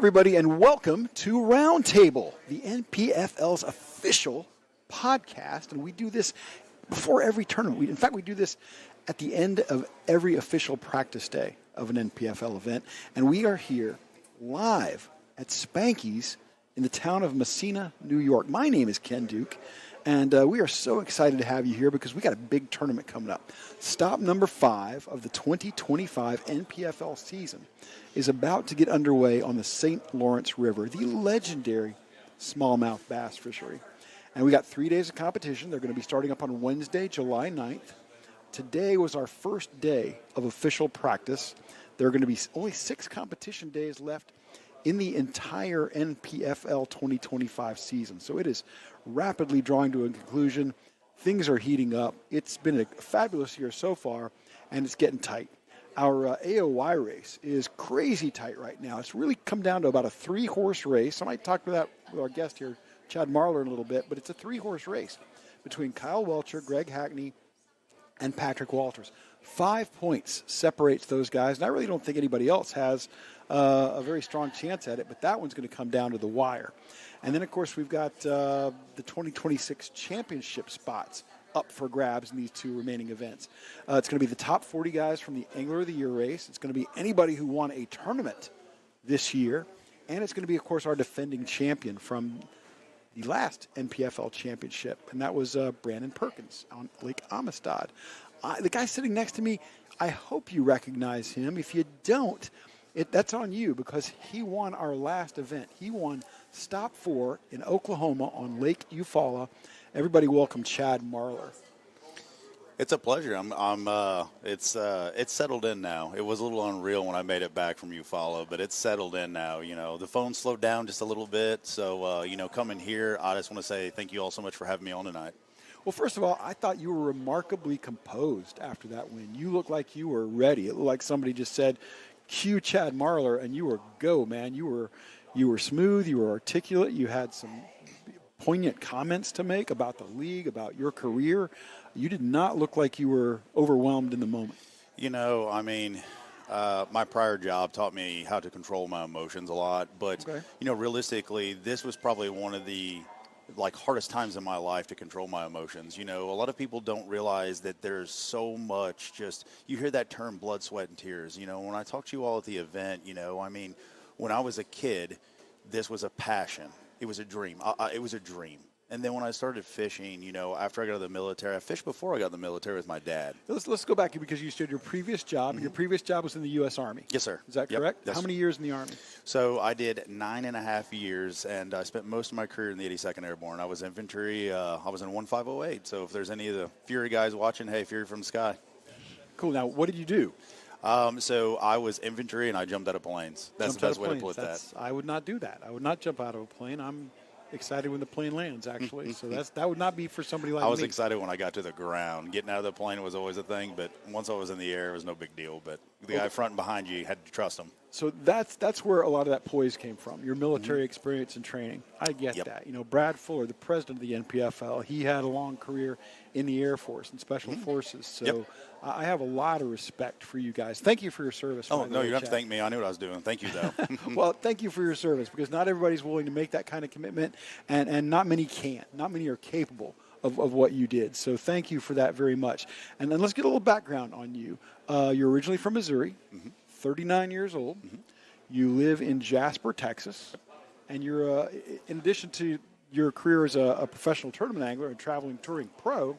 everybody, and welcome to Roundtable, the NPFL's official podcast. And we do this before every tournament. In fact, we do this at the end of every official practice day of an NPFL event. And we are here live at Spanky's in the town of Messina, New York. My name is Ken Duke, and we are so excited to have you here because we got a big tournament coming up. Stop number 5 of the 2025 NPFL season is about to get underway on the St. Lawrence River, the legendary smallmouth bass fishery. And we got 3 days of competition. They're going to be starting up on Wednesday, July 9th. Today was our first day of official practice. There are going to be only 6 competition days left in the entire NPFL 2025 season. So it is rapidly drawing to a conclusion. Things are heating up. It's been a fabulous year so far, and it's getting tight. Our AOY race is crazy tight right now. It's really come down to about a 3-horse race. I might talk about that with our guest here, Chad Marlor, in a little bit, but it's a 3-horse race between Kyle Welcher, Greg Hackney, and Patrick Walters. 5 points separates those guys, and I really don't think anybody else has a very strong chance at it, but that one's going to come down to the wire. And then, of course, we've got the 2026 championship spots up for grabs in these 2 remaining events. It's going to be the top 40 guys from the Angler of the Year race. It's going to be anybody who won a tournament this year. And it's going to be, of course, our defending champion from the last NPFL championship, and that was Brandon Perkins on Lake Amistad. The guy sitting next to me, I hope you recognize him. If you don't, that's on you, because he won our last event. He won Stop 4 in Oklahoma on Lake Eufaula. Everybody welcome Chad Marlor. It's a pleasure. It's settled in now. It was a little unreal when I made it back from Eufaula, but it's settled in now. You know, the phone slowed down just a little bit. So, coming here, I just want to say thank you all so much for having me on tonight. Well, first of all, I thought you were remarkably composed after that win. You looked like you were ready. It looked like somebody just said, cue Chad Marlor, and you were go, man. You were smooth. You were articulate. You had some poignant comments to make about the league, about your career. You did not look like you were overwhelmed in the moment. You know, I mean, my prior job taught me how to control my emotions a lot. But, realistically, this was probably one of the hardest times in my life to control my emotions. You know, a lot of people don't realize that there's so much you hear that term blood, sweat, and tears. You know, when I talked to you all at the event, when I was a kid, this was a passion. It was a dream. It was a dream. And then when I started fishing, after I got out of the military, I fished before I got in the military with my dad. Let's go back, because you said your previous job. Mm-hmm. Your previous job was in the U.S. Army. Yes, sir. Is that correct? Yes. How many years in the Army? So I did 9.5 years, and I spent most of my career in the 82nd Airborne. I was infantry. I was in 1508. So if there's any of the Fury guys watching, hey, Fury from the sky. Cool. Now, what did you do? So I was infantry, and I jumped out of planes. That's the best way to put that. I would not do that. I would not jump out of a plane. I'm excited when the plane lands, actually. So that would not be for somebody like me. I was excited when I got to the ground. Getting out of the plane was always a thing, but once I was in the air, it was no big deal. But the guy front and behind you had to trust him. So that's where a lot of that poise came from, your military experience and training. I get that. Brad Fuller, the president of the NPFL, he had a long career in the Air Force and Special Forces. So I have a lot of respect for you guys. Thank you for your service. Oh, no, you don't have to thank me. I knew what I was doing. Thank you, though. Well, thank you for your service, because not everybody's willing to make that kind of commitment, and not many can. Not many are capable of what you did. So thank you for that very much. And then let's get a little background on you. You're originally from Missouri. 39 years old. You live in Jasper, Texas, and you're, in addition to your career as a professional tournament angler and traveling touring pro,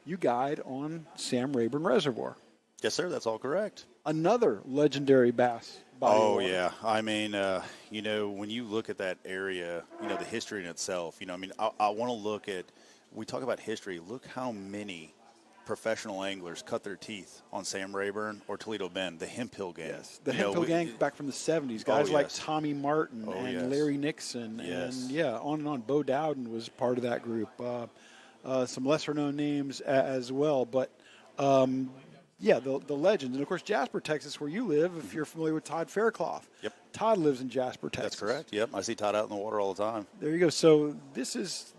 you guide on Sam Rayburn Reservoir. Yes, sir, that's all correct. Another legendary bass body of water. Yeah. I mean, when you look at that area, the history in itself, I want to look at, we talk about history, look how many professional anglers cut their teeth on Sam Rayburn or Toledo Bend, the Hemp Hill gang. Yes, the Hemp Hill gang back from the 70s. Guys like Tommy Martin and Larry Nixon and, on and on. Bo Dowden was part of that group. Some lesser-known names as well. But, the legends. And, of course, Jasper, Texas, where you live, if you're familiar with Todd Faircloth. Yep. Todd lives in Jasper, Texas. That's correct. Yep, I see Todd out in the water all the time. There you go. So this is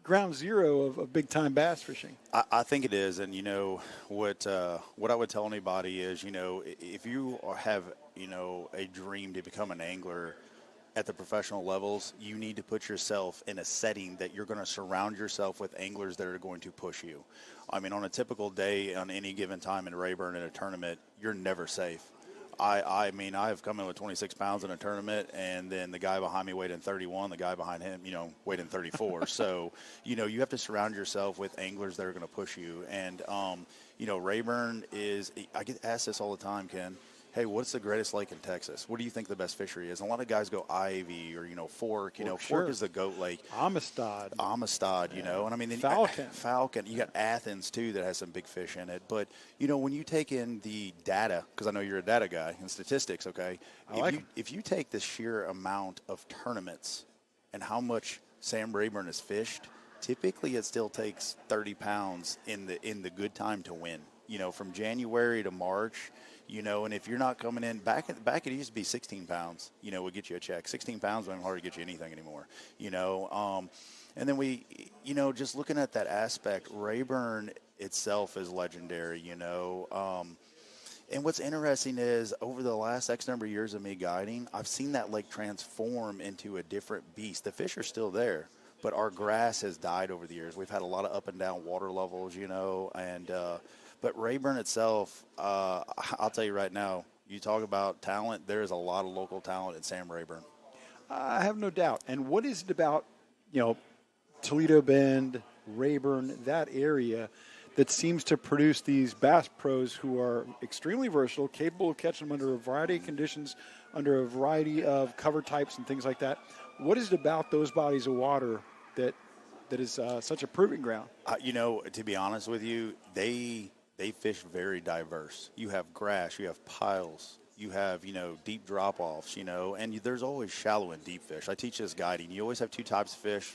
ground zero of big-time bass fishing. I think it is, and what I would tell anybody is, if you have a dream to become an angler, at the professional levels, you need to put yourself in a setting that you're going to surround yourself with anglers that are going to push you. I mean, on a typical day, on any given time in Rayburn in a tournament, you're never safe. I mean, I have come in with 26 pounds in a tournament, and then the guy behind me weighed in 31, the guy behind him, weighed in 34. So, you have to surround yourself with anglers that are going to push you. And, Rayburn is, I get asked this all the time, Ken. Hey, what's the greatest lake in Texas? What do you think the best fishery is? And a lot of guys go Ivy or, Fork. Fork is the GOAT lake. Amistad, and I mean, then Falcon. You got Athens, too, that has some big fish in it. But, when you take in the data, because I know you're a data guy, and statistics, okay? If you take the sheer amount of tournaments and how much Sam Rayburn has fished, typically it still takes 30 pounds in the good time to win. From January to March, and if you're not coming in, back it used to be 16 pounds, would get you a check. 16 pounds wouldn't hardly get you anything anymore, and then we, just looking at that aspect, Rayburn itself is legendary, and what's interesting is over the last X number of years of me guiding, I've seen that lake transform into a different beast. The fish are still there, but our grass has died over the years. We've had a lot of up and down water levels, and but Rayburn itself, I'll tell you right now, you talk about talent, there is a lot of local talent in Sam Rayburn. I have no doubt. And what is it about, Toledo Bend, Rayburn, that area that seems to produce these bass pros who are extremely versatile, capable of catching them under a variety of conditions, under a variety of cover types and things like that? What is it about those bodies of water that is such a proving ground? To be honest with you, they fish very diverse. You have grass, you have piles, you have, deep drop-offs, and there's always shallow and deep fish. I teach this guiding. You always have two types of fish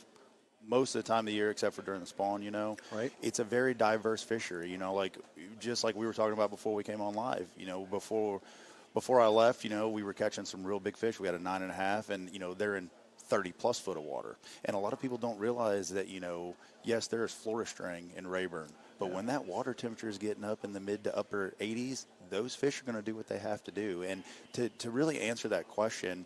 most of the time of the year except for during the spawn, Right. It's a very diverse fishery, just like we were talking about before we came on live. Before I left, we were catching some real big fish. We had a 9.5, and, they're in 30-plus foot of water. And a lot of people don't realize that, yes, there is Florida string in Rayburn, but when that water temperature is getting up in the mid to upper 80s, those fish are going to do what they have to do. And to really answer that question,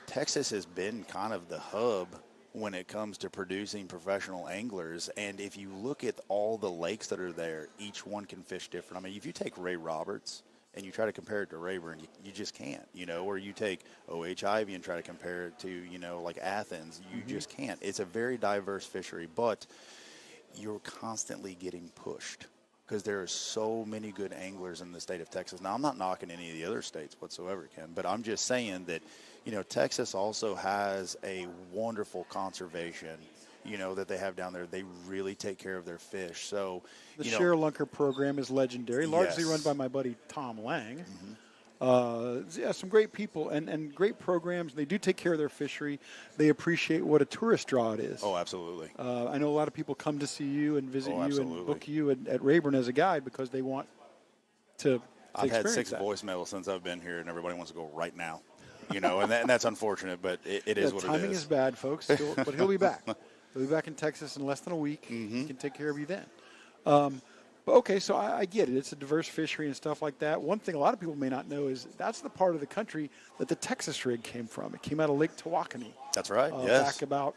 Texas has been kind of the hub when it comes to producing professional anglers. And if you look at all the lakes that are there, each one can fish different. I mean, if you take Ray Roberts and you try to compare it to Rayburn, you just can't, or you take O.H. Ivy and try to compare it to, like Athens, you just can't. It's a very diverse fishery, but you're constantly getting pushed because there are so many good anglers in the state of Texas. Now, I'm not knocking any of the other states whatsoever, Ken, but I'm just saying that, Texas also has a wonderful conservation, that they have down there. They really take care of their fish. So the Share Lunker program is legendary, largely run by my buddy Tom Lang. Some great people and great programs. They do take care of their fishery. They appreciate what a tourist draw it is. Oh, absolutely. I know a lot of people come to see you and visit you and book you at Rayburn as a guide because they want to I've had 6 that. voicemails since I've been here, and everybody wants to go right now. And that's unfortunate, but it is what it is. Timing is bad, folks, but he'll be back. He'll be back in Texas in less than a week. He can take care of you then. But okay, so I get it. It's a diverse fishery and stuff like that. One thing a lot of people may not know is that's the part of the country that the Texas rig came from. It came out of Lake Tawakoni. That's right, yes. Back about,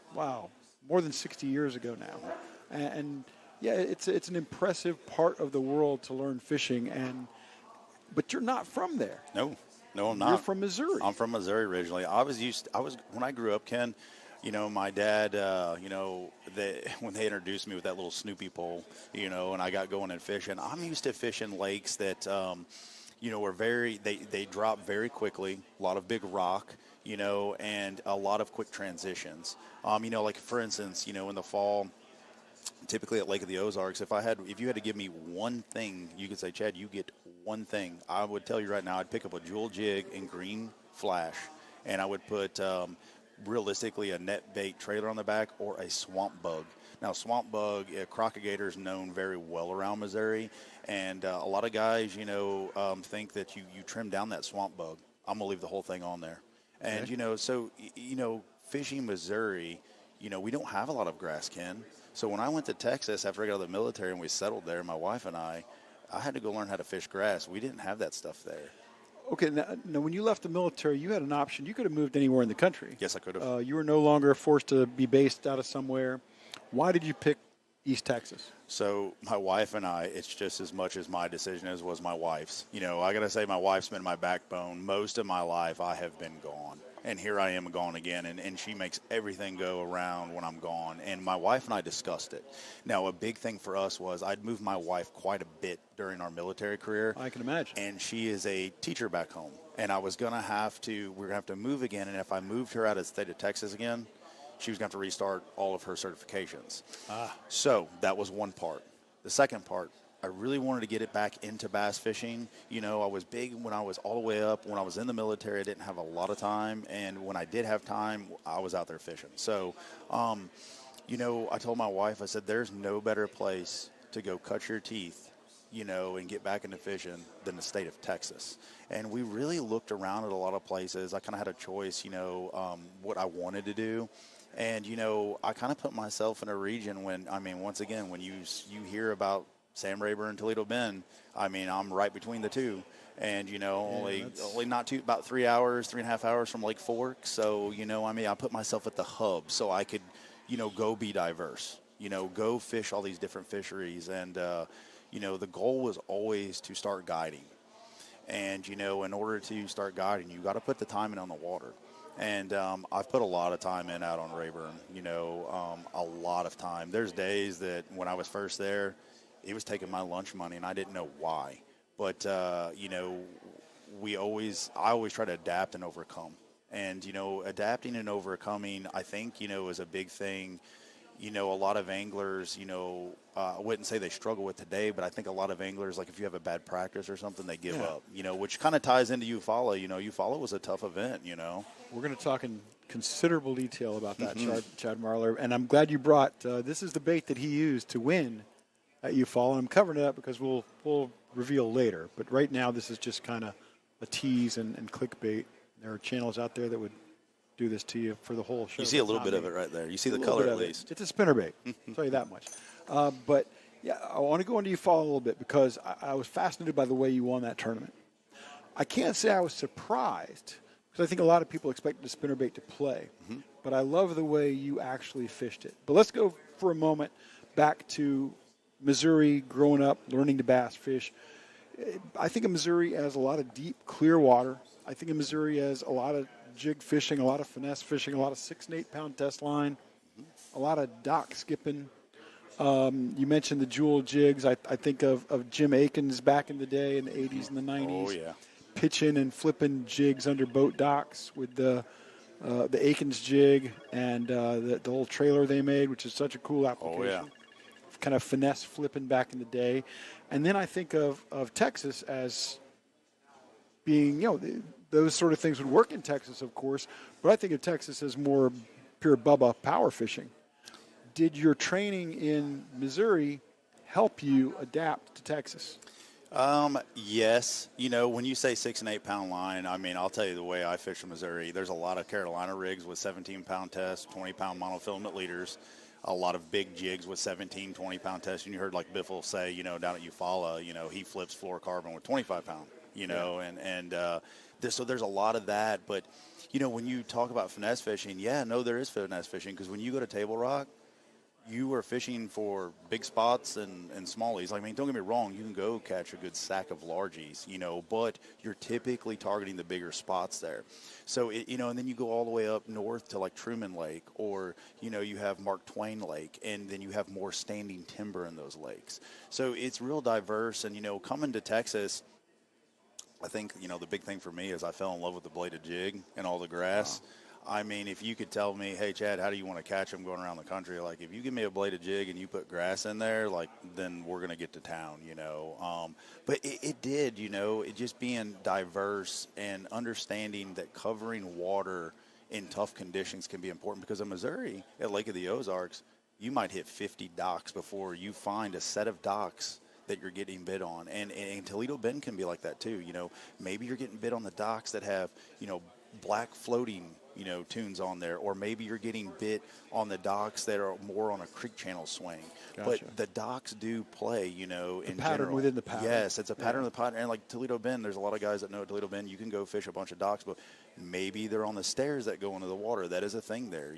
more than 60 years ago now. And it's an impressive part of the world to learn fishing. But you're not from there. No, I'm not. You're from Missouri. I'm from Missouri originally. When I grew up, Ken, my dad, when they introduced me with that little Snoopy pole, and I got going and fishing, I'm used to fishing lakes that, were they drop very quickly, a lot of big rock, and a lot of quick transitions. Like for instance, in the fall, typically at Lake of the Ozarks, if you had to give me one thing, you could say, Chad, you get one thing. I would tell you right now, I'd pick up a jewel jig and green flash, and I would put, realistically, a net bait trailer on the back or a swamp bug. Now, swamp bug, crocodigator is known very well around Missouri, and a lot of guys, think that you trim down that swamp bug. I'm going to leave the whole thing on there. And, fishing Missouri, we don't have a lot of grass, Ken. So when I went to Texas after I got out of the military and we settled there, my wife and I had to go learn how to fish grass. We didn't have that stuff there. Okay, now when you left the military, you had an option. You could have moved anywhere in the country. Yes, I could have. You were no longer forced to be based out of somewhere. Why did you pick East Texas? So my wife and I, it's just as much as my decision as was my wife's. You know, I got to say my wife's been my backbone. Most of my life I have been gone. And here I am gone again, and she makes everything go around when I'm gone. And my wife and I discussed it. Now, a big thing for us was I'd moved my wife quite a bit during our military career. I can imagine. And she is a teacher back home. And I was going to have to, we're going to have to move again. And if I moved her out of the state of Texas again, she was going to have to restart all of her certifications. So that was one part. The second part, I really wanted to get it back into bass fishing. You know, I was big when I was all the way up. When I was in the military, I didn't have a lot of time. And when I did have time, I was out there fishing. So, you know, I told my wife, I said, there's no better place to go cut your teeth, you know, and get back into fishing than the state of Texas. And we really looked around at a lot of places. I kind of had a choice, you know, what I wanted to do. And, you know, I kind of put myself in a region when, I mean, once again, when you hear about Sam Rayburn and Toledo Bend, I mean, I'm right between the two. And, you know, only not about 3.5 hours from Lake Fork. So, you know, I mean, I put myself at the hub so I could, you know, go be diverse, you know, go fish all these different fisheries. And, you know, the goal was always to start guiding. And, you know, in order to start guiding, you got to put the time in on the water. And I've put a lot of time in out on Rayburn, you know, a lot of time. There's days that when I was first there, it was taking my lunch money, and I didn't know why. But, you know, I always try to adapt and overcome. And, you know, adapting and overcoming, I think, you know, is a big thing. You know, a lot of anglers, you know, I wouldn't say they struggle with today, but I think a lot of anglers, like if you have a bad practice or something, they give up, you know, which kind of ties into Eufaula. You know, Eufaula was a tough event, you know. We're going to talk in considerable detail about that, Chad Marlor. And I'm glad you brought, this is the bait that he used to win at Eufaula. I'm covering it up because we'll reveal later. But right now, this is just kind of a tease and clickbait. There are channels out there that would do this to you for the whole show. You see a little bit of it right there. You see the color at least. It's a spinnerbait. I'll tell you that much. But, yeah, I want to go into Eufaula a little bit because I was fascinated by the way you won that tournament. I can't say I was surprised because I think a lot of people expected the spinnerbait to play. But I love the way you actually fished it. But let's go for a moment back to Missouri, growing up, learning to bass fish. I think of Missouri as a lot of deep, clear water. I think of Missouri as a lot of jig fishing, a lot of finesse fishing, a lot of 6 and 8 pound test line, a lot of dock skipping. You mentioned the jewel jigs. I think of Jim Akins back in the day in the 80s and the 90s. Oh, yeah. Pitching and flipping jigs under boat docks with the Akins jig and the whole trailer they made, which is such a cool application. Oh, yeah. Kind of finesse flipping back in the day. And then I think of Texas as being, you know, those sort of things would work in Texas, of course, but I think of Texas as more pure Bubba power fishing. Did your training in Missouri help you adapt to Texas? Yes. You know, when you say 6 and 8 pound line, I mean, I'll tell you the way I fish in Missouri. There's a lot of Carolina rigs with 17 pound tests, 20 pound monofilament leaders, a lot of big jigs with 17, 20 pound tests. And you heard like Biffle say, you know, down at Eufaula, you know, he flips fluorocarbon with 25 pound, you know, so there's a lot of that. But, you know, when you talk about finesse fishing, there is finesse fishing because when you go to Table Rock, you are fishing for big spots and smallies. I mean, don't get me wrong, you can go catch a good sack of largies, you know, but you're typically targeting the bigger spots there. So, you know, and then you go all the way up north to like Truman Lake or, you know, you have Mark Twain Lake, and then you have more standing timber in those lakes. So it's real diverse. And, you know, coming to Texas, I think, you know, the big thing for me is I fell in love with the bladed jig and all the grass. Wow. I mean, if you could tell me, hey, Chad, how do you want to catch them going around the country? Like, if you give me a bladed jig and you put grass in there, like, then we're going to get to town, you know. But it did, you know, it just being diverse and understanding that covering water in tough conditions can be important because in Missouri, at Lake of the Ozarks, you might hit 50 docks before you find a set of docks that you're getting bid on. And Toledo Bend can be like that too. You know, maybe you're getting bid on the docks that have, you know, black floating, tunes on there, or maybe you're getting bit on the docks that are more on a creek channel swing. Gotcha. But the docks do play, in pattern general. within the pattern. Yes, it's a pattern of the pattern. And like Toledo Bend, there's a lot of guys that know at Toledo Bend, you can go fish a bunch of docks, but maybe they're on the stairs that go into the water. That is a thing there,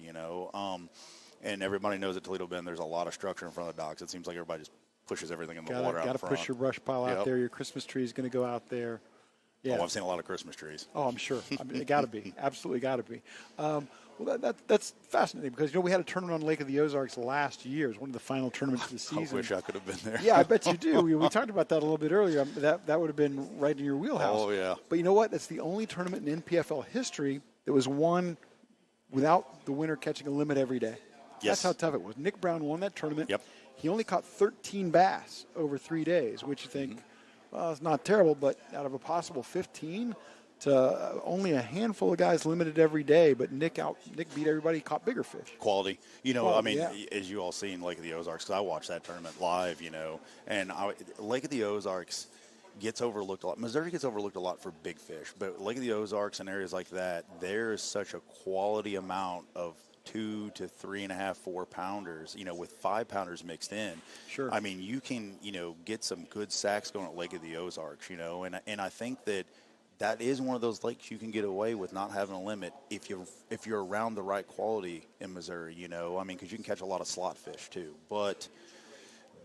and everybody knows at Toledo Bend, there's a lot of structure in front of the docks. It seems like everybody just pushes everything in the water out front. Got to push your brush pile out there. Your Christmas tree is going to go out there. Yeah. Oh, I've seen a lot of Christmas trees. Oh, I'm sure. It got to be. Absolutely got to be. Well, that's fascinating because, we had a tournament on Lake of the Ozarks last year. It was one of the final tournaments of the season. I wish I could have been there. Yeah, I bet you do. We talked about that a little bit earlier. That would have been right in your wheelhouse. Oh, yeah. But you know what? That's the only tournament in NPFL history that was won without the winner catching a limit every day. Yes. That's how tough it was. Nick Brown won that tournament. Yep. He only caught 13 bass over 3 days, which you think, well, it's not terrible, but out of a possible 15 to only a handful of guys limited every day. But Nick beat everybody, caught bigger fish. Quality. As you all seen Lake of the Ozarks, because I watched that tournament live, and Lake of the Ozarks gets overlooked a lot. Missouri gets overlooked a lot for big fish, but Lake of the Ozarks and areas like that, there is such a quality amount of 2 to 3.5, 4 pounders, with 5 pounders mixed in. Sure. I mean, you can, get some good sacks going at Lake of the Ozarks, and I think that is one of those lakes you can get away with not having a limit if you're around the right quality in Missouri, because you can catch a lot of slot fish too. But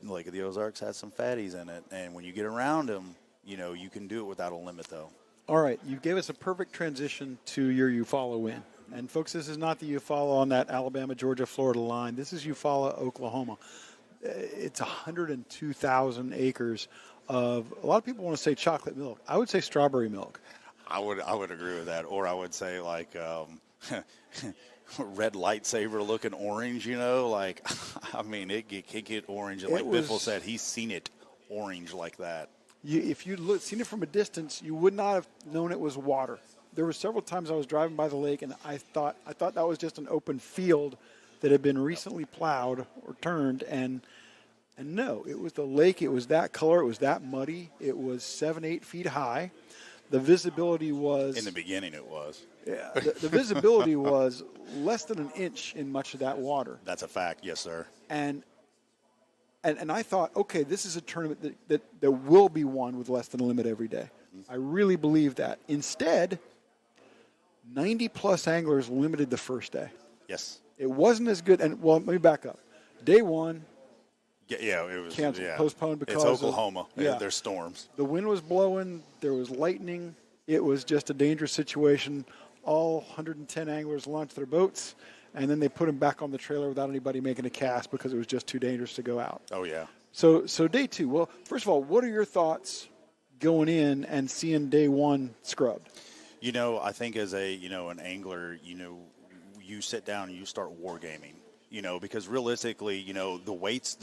Lake of the Ozarks has some fatties in it, and when you get around them, you can do it without a limit though. All right, you gave us a perfect transition to your Eufaula win. And, folks, this is not the Eufaula on that Alabama, Georgia, Florida line. This is Eufaula, Oklahoma. It's 102,000 acres of, a lot of people want to say chocolate milk. I would say strawberry milk. I would agree with that. Or I would say, like, red lightsaber looking orange, it can get orange. And like Biffle said, he's seen it orange like that. If you'd seen it from a distance, you would not have known it was water. There were several times I was driving by the lake, and I thought that was just an open field that had been recently plowed or turned, and no, it was the lake. It was that color. It was that muddy. It was 7-8 feet high. The visibility was in the beginning. It was. Yeah, the visibility was less than an inch in much of that water. That's a fact, yes, sir. And I thought, okay, this is a tournament that will be won with less than a limit every day. I really believe that. Instead, 90-plus anglers limited the first day. Yes. It wasn't as good. And, well, let me back up. Day one, it was canceled, postponed because it's Oklahoma. Yeah. There's storms. The wind was blowing. There was lightning. It was just a dangerous situation. All 110 anglers launched their boats, and then they put them back on the trailer without anybody making a cast because it was just too dangerous to go out. Oh, yeah. So day two. Well, first of all, what are your thoughts going in and seeing day one scrubbed? I think as an angler, you sit down and you start wargaming, because realistically, the weights,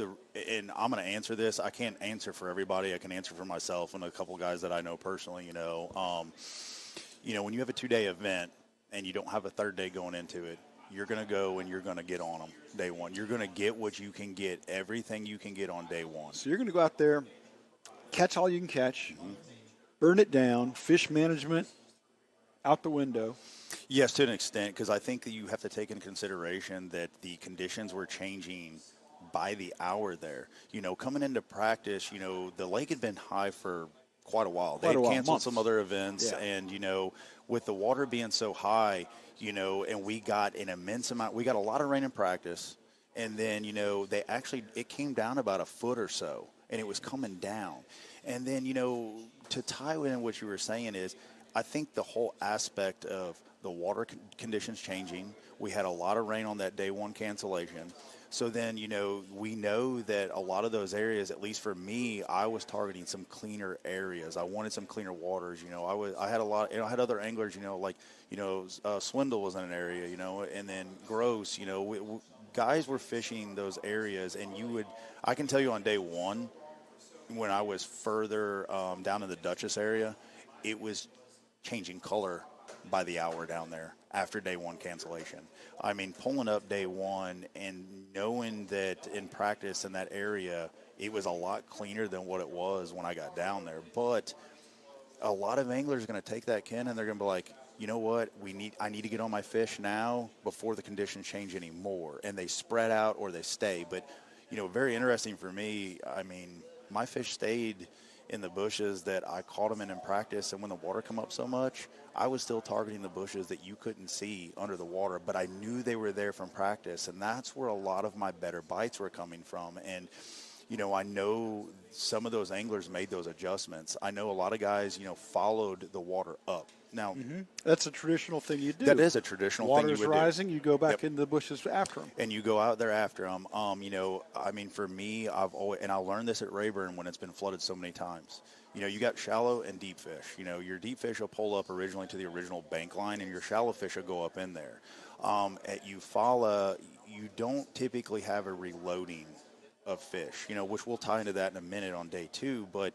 and I'm going to answer this. I can't answer for everybody. I can answer for myself and a couple of guys that I know personally, when you have a 2-day event and you don't have a third day going into it, you're going to go and you're going to get on them day one. You're going to get what you can get, everything you can get on day one. So you're going to go out there, catch all you can catch, burn it down, fish management out the window. Yes, to an extent, because I think that you have to take into consideration that the conditions were changing by the hour there. Coming into practice, the lake had been high for quite a while. They had canceled some other events, and, with the water being so high, and we got an immense amount. We got a lot of rain in practice, and then, it came down about a foot or so, and it was coming down. And then, to tie in what you were saying is, I think the whole aspect of the water conditions changing, we had a lot of rain on that day one cancellation. So then, we know that a lot of those areas, at least for me, I was targeting some cleaner areas. I wanted some cleaner waters. I had a lot. I had other anglers. Swindle was in an area. And then Gross. Guys were fishing those areas, and I can tell you on day one, when I was further down in the Dutchess area, it was changing color by the hour down there after day one cancellation. I mean, pulling up day one and knowing that in practice in that area, it was a lot cleaner than what it was when I got down there. But a lot of anglers are going to take that, Ken, and they're going to be like, you know what, I need to get on my fish now before the conditions change anymore. And they spread out or they stay. But, very interesting for me, I mean, my fish stayed in the bushes that I caught them in practice. And when the water come up so much, I was still targeting the bushes that you couldn't see under the water, but I knew they were there from practice. And that's where a lot of my better bites were coming from. And, I know some of those anglers made those adjustments. I know a lot of guys, followed the water up. Now, that's a traditional thing you do. That is a traditional thing you would do. Water's rising, you go back into the bushes after them. And you go out there after them. I mean, for me, and I learned this at Rayburn when it's been flooded so many times. You got shallow and deep fish. Your deep fish will pull up originally to the original bank line, and your shallow fish will go up in there. At Eufaula, you don't typically have a reloading of fish, which we'll tie into that in a minute on day 2. But,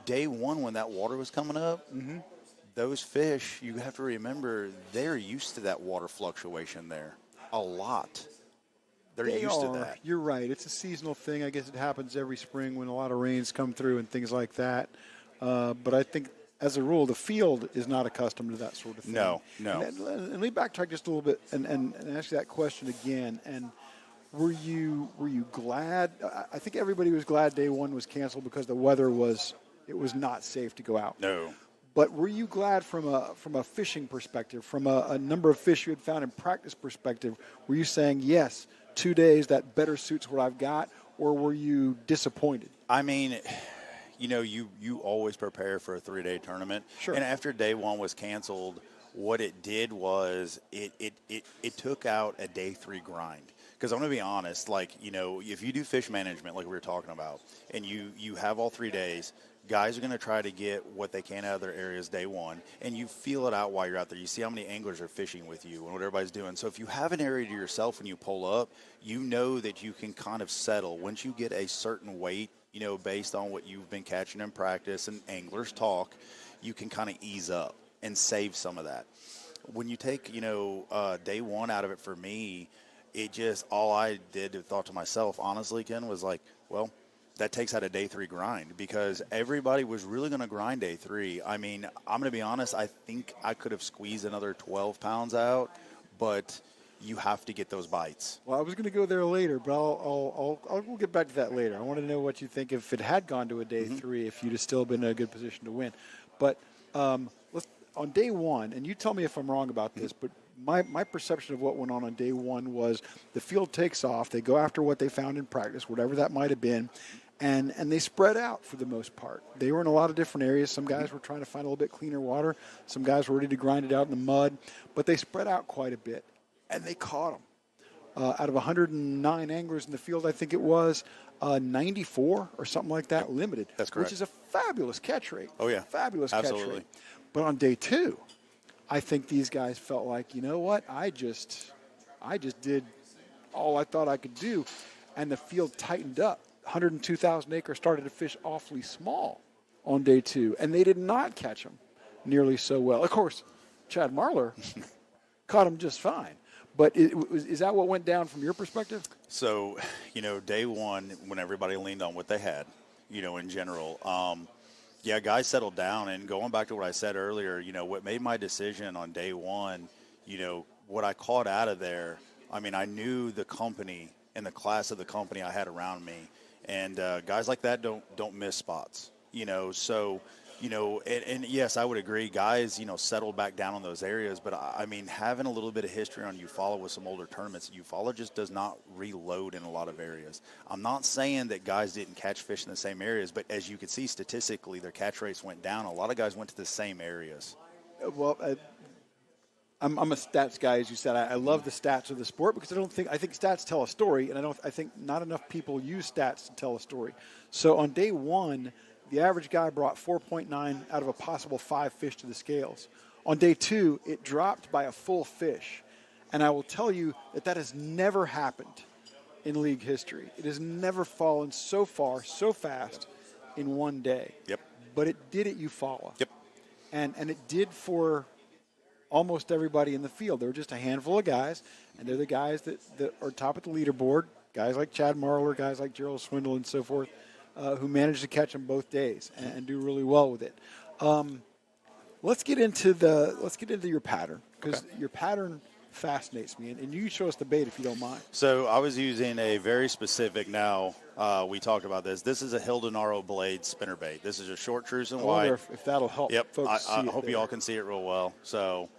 day 1 when that water was coming up, those fish, you have to remember, they're used to that water fluctuation there a lot. They're used to that. You're right. It's a seasonal thing. I guess it happens every spring when a lot of rains come through and things like that. But I think, as a rule, the field is not accustomed to that sort of thing. No. And let me backtrack just a little bit and ask you that question again. And were you glad? I think everybody was glad day 1 was canceled because the weather was not safe to go out. No. But were you glad from a fishing perspective, from a number of fish you had found in practice perspective? Were you saying, yes, 2 days, that better suits what I've got, or were you disappointed? I mean, you always prepare for a 3-day tournament. Sure. And after day 1 was canceled, what it did was it took out a day 3 grind. Because I'm going to be honest, if you do fish management like we were talking about, and you have all 3 days, guys are going to try to get what they can out of their areas day 1, and you feel it out while you're out there. You see how many anglers are fishing with you and what everybody's doing. So if you have an area to yourself when you pull up, you know that you can kind of settle. Once you get a certain weight, based on what you've been catching in practice and anglers talk, you can kind of ease up and save some of that. When you take, day 1 out of it for me, it just, all I thought to myself, honestly, Ken, was like, well, that takes out a day 3 grind because everybody was really going to grind day 3. I mean, I'm going to be honest, I think I could have squeezed another 12 pounds out, but you have to get those bites. Well, I was going to go there later, but we'll get back to that later. I want to know what you think if it had gone to a day 3, if you'd have still been in a good position to win. But on day 1, and you tell me if I'm wrong about this, but my perception of what went on day 1 was the field takes off. They go after what they found in practice, whatever that might have been, and they spread out for the most part. They were in a lot of different areas. Some guys were trying to find a little bit cleaner water. Some guys were ready to grind it out in the mud, but they spread out quite a bit, and they caught them. Out of 109 anglers in the field, I think it was, 94 or something like that limited. That's correct. Which is a fabulous catch rate. Oh, yeah. Fabulous Absolutely. catch rate. But on day 2, I think these guys felt like, you know what, I just did all I thought I could do, and the field tightened up. 102,000 acres started to fish awfully small on day 2, and they did not catch them nearly so well. Of course, Chad Marlor caught him just fine. But is that what went down from your perspective? So, day 1, when everybody leaned on what they had, in general, guys settled down. And going back to what I said earlier, what made my decision on day 1, what I caught out of there, I mean, I knew the company and the class of the company I had around me. And guys like that don't miss spots, So, and yes, I would agree. Guys, settled back down on those areas. But, I mean, having a little bit of history on Eufaula with some older tournaments, Eufaula just does not reload in a lot of areas. I'm not saying that guys didn't catch fish in the same areas, but as you can see statistically, their catch rates went down. A lot of guys went to the same areas. Well, I'm a stats guy, as you said. I love the stats of the sport because I think stats tell a story, and I think not enough people use stats to tell a story. So on day 1, the average guy brought 4.9 out of a possible 5 fish to the scales. On day 2, it dropped by a full fish. And I will tell you that has never happened in league history. It has never fallen so far, so fast in one day. Yep. But it did at Eufaula. Yep. And it did for almost everybody in the field. There were just a handful of guys, and they're the guys that are top of the leaderboard, guys like Chad Marler, guys like Gerald Swindle and so forth, who managed to catch them both days and do really well with it. Let's get into your pattern, because your pattern fascinates me, and you show us the bait if you don't mind. So I was using a very specific. Now we talked about this. This is a Hildenaro blade spinnerbait. This is a short truce and I wide. wonder if that'll help. Yep. Folks I see hope it you all can see it real well. So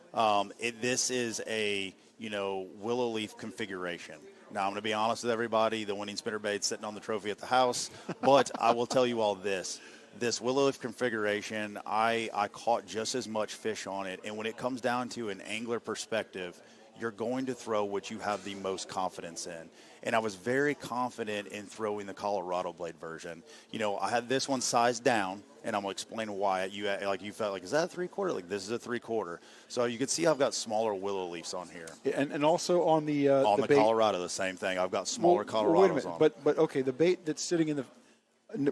this is a willow leaf configuration. Now I'm going to be honest with everybody. The winning spinnerbait's sitting on the trophy at the house, but I will tell you all this. This willow leaf configuration, I caught just as much fish on it. And when it comes down to an angler perspective, you're going to throw what you have the most confidence in. And I was very confident in throwing the Colorado blade version. I had this one sized down, and I'm going to explain why. You felt like, is that a 3/4? Like, this is a 3/4. So you can see I've got smaller willow leaves on here. And also on the on the bait, Colorado, the same thing. I've got smaller Colorados wait a minute. on. But okay, the bait that's sitting in the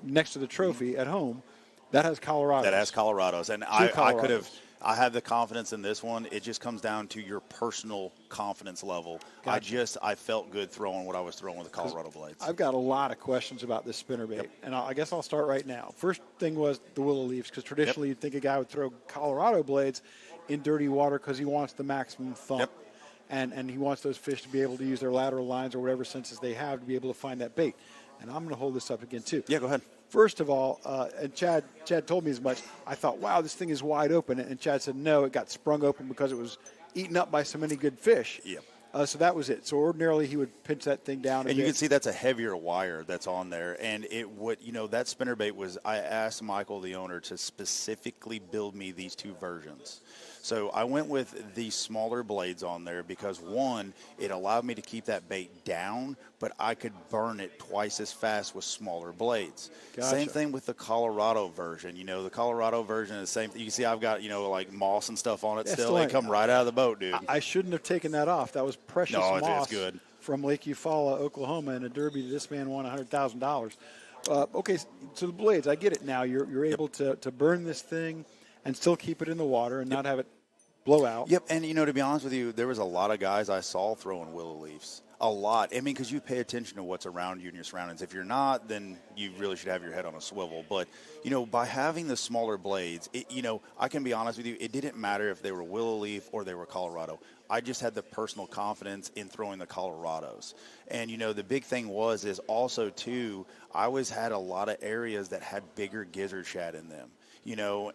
next to the trophy at home, that has Colorados. That has Colorados. And I have the confidence in this one. It just comes down to your personal confidence level. Gotcha. I felt good throwing what I was throwing with the Colorado blades. I've got a lot of questions about this spinnerbait, and I guess I'll start right now. First thing was the willow leaves, because traditionally you'd think a guy would throw Colorado blades in dirty water because he wants the maximum thump. And he wants those fish to be able to use their lateral lines or whatever senses they have to be able to find that bait. And I'm going to hold this up again, too. Yeah, go ahead. First of all, and Chad told me as much, I thought, wow, this thing is wide open. And Chad said, no, it got sprung open because it was eaten up by so many good fish. Yeah. So that was it. So ordinarily he would pinch that thing down. And you can see that's a heavier wire that's on there. And it would, that spinnerbait was, I asked Michael, the owner, to specifically build me these two versions. So I went with the smaller blades on there because, one, it allowed me to keep that bait down, but I could burn it twice as fast with smaller blades. Gotcha. Same thing with the Colorado version. The Colorado version is the same. You can see I've got, like moss and stuff on it still. They come right out of the boat, dude. I shouldn't have taken that off. That was precious moss. It's good. From Lake Eufaula, Oklahoma, in a derby that this man won $100,000. Okay, so the blades, I get it now. You're able to burn this thing and still keep it in the water and not have it blow out. Yep, and to be honest with you, there was a lot of guys I saw throwing willow leaves. A lot. I mean, because you pay attention to what's around you and your surroundings. If you're not, then you really should have your head on a swivel. But, by having the smaller blades, I can be honest with you, it didn't matter if they were willow leaf or they were Colorado. I just had the personal confidence in throwing the Colorados. And, the big thing is also, too, I always had a lot of areas that had bigger gizzard shad in them.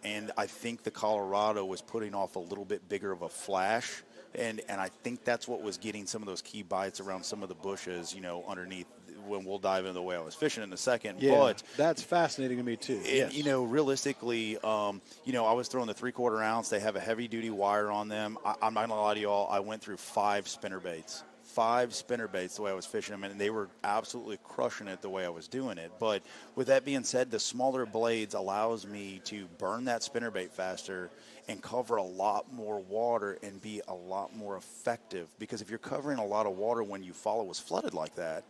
And I think the Colorado was putting off a little bit bigger of a flash. And I think that's what was getting some of those key bites around some of the bushes, underneath, when we'll dive into the way I was fishing in a second. Yeah, but that's fascinating to me, too. Yes. Realistically, I was throwing the 3/4 ounce. They have a heavy-duty wire on them. I'm not going to lie to you all. I went through 5 spinnerbaits. 5 spinnerbaits the way I was fishing them, and they were absolutely crushing it the way I was doing it. But with that being said, the smaller blades allows me to burn that spinnerbait faster and cover a lot more water and be a lot more effective. Because if you're covering a lot of water when Eufaula was flooded like that,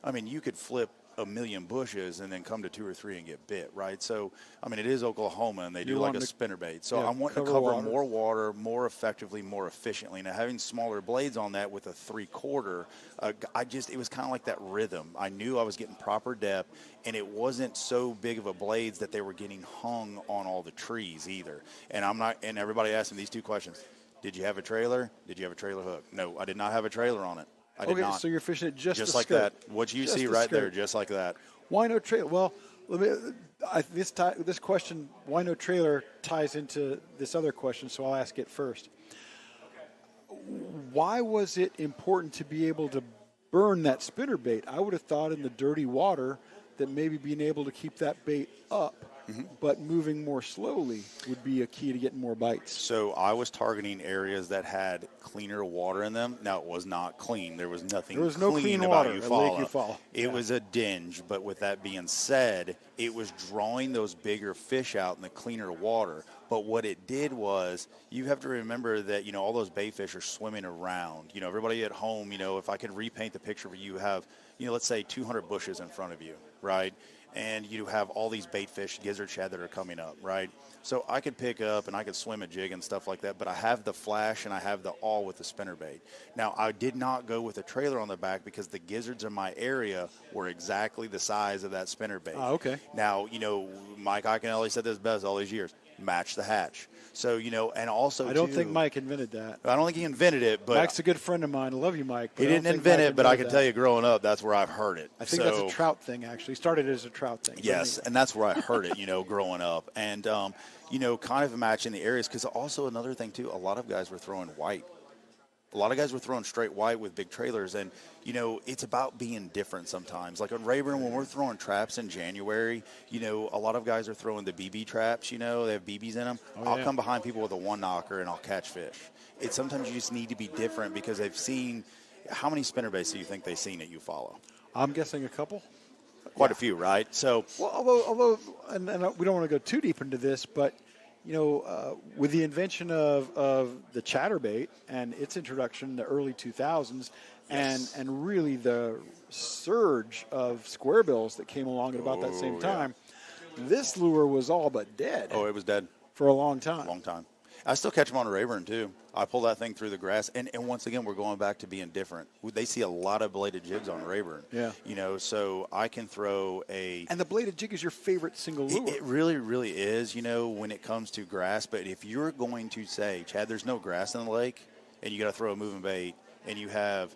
I mean, you could flip a million bushes and then come to 2 or 3 and get bit, right? So, I mean, it is Oklahoma, and they do like a spinnerbait. So I'm wanting to cover more water, more effectively, more efficiently. Now, having smaller blades on that with a 3/4, it was kind of like that rhythm. I knew I was getting proper depth, and it wasn't so big of a blades that they were getting hung on all the trees either. And and everybody asked me these 2 questions. Did you have a trailer? Did you have a trailer hook? No, I did not have a trailer on it. I did not. So you're fishing it just like skirt. that. What you see right there, just like that. Why no trailer? Well, this question, why no trailer, ties into this other question, so I'll ask it first. Why was it important to be able to burn that spinnerbait? I would have thought in the dirty water that maybe being able to keep that bait up, but moving more slowly would be a key to getting more bites. So I was targeting areas that had cleaner water in them. Now, it was not clean. There was nothing There was no clean about water Eufaula. at Lake Eufaula. It was a dinge, but with that being said, it was drawing those bigger fish out in the cleaner water. But what it did was, you have to remember that, all those bait fish are swimming around. Everybody at home, if I could repaint the picture where you have, let's say 200 bushes in front of you, right? And you have all these bait fish, gizzard shad that are coming up, right? So I could pick up and I could swim a jig and stuff like that, but I have the flash and I have the awl with the spinnerbait. Now, I did not go with a trailer on the back because the gizzards in my area were exactly the size of that spinnerbait. Oh, okay. Now, Mike Iaconelli said this best all these years. match the hatch. So, and also I don't think Mike invented that. I don't think he invented it, but Mike's a good friend of mine. I love you, Mike. He didn't invent it, but I can tell you growing up, that's where I've heard it. I think that's a trout thing, actually. Started as a trout thing. Yes, and that's where I heard it, growing up. And, kind of matching the areas, because also another thing, too, a lot of guys were throwing white. A lot of guys were throwing straight white with big trailers, and, it's about being different sometimes. Like on Rayburn, when we're throwing traps in January, a lot of guys are throwing the BB traps, they have BBs in them. I'll come behind people with a one knocker, and I'll catch fish. Sometimes you just need to be different because they've seen – how many spinnerbaits do you think they've seen at Eufaula? I'm guessing a couple. Quite a few, right? So, well, although and we don't want to go too deep into this, but – with the invention of the chatterbait and its introduction in the early 2000s, yes. and really the surge of square bills that came along at about that same time, this lure was all but dead. Oh, it was dead for a long time. Long time. I still catch them on a Rayburn too. I pull that thing through the grass, and once again, we're going back to being different. They see a lot of bladed jigs on Rayburn. Yeah. So I can throw a. And the bladed jig is your favorite single lure. It really, really is. When it comes to grass. But if you're going to say, Chad, there's no grass in the lake, and you got to throw a moving bait, and you have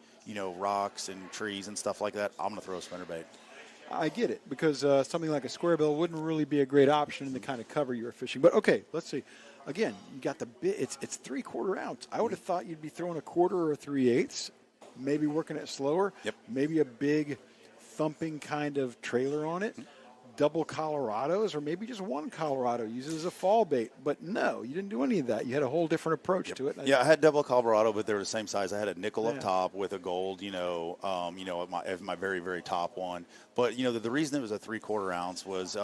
rocks and trees and stuff like that, I'm going to throw a spinnerbait. I get it, because something like a square bill wouldn't really be a great option in the kind of cover you're fishing. But okay, let's see. Again, you got the bit. It's 3/4 ounce. I would have thought you'd be throwing a 1/4 or 3/8, maybe working it slower. Yep. Maybe a big thumping kind of trailer on it. Double Colorados, or maybe just one Colorado. Use it as a fall bait. But no, you didn't do any of that. You had a whole different approach to it. Yeah, I had double Colorado, but they were the same size. I had a nickel up top with a gold, at my very, very top one. But, the reason it was a 3/4 ounce was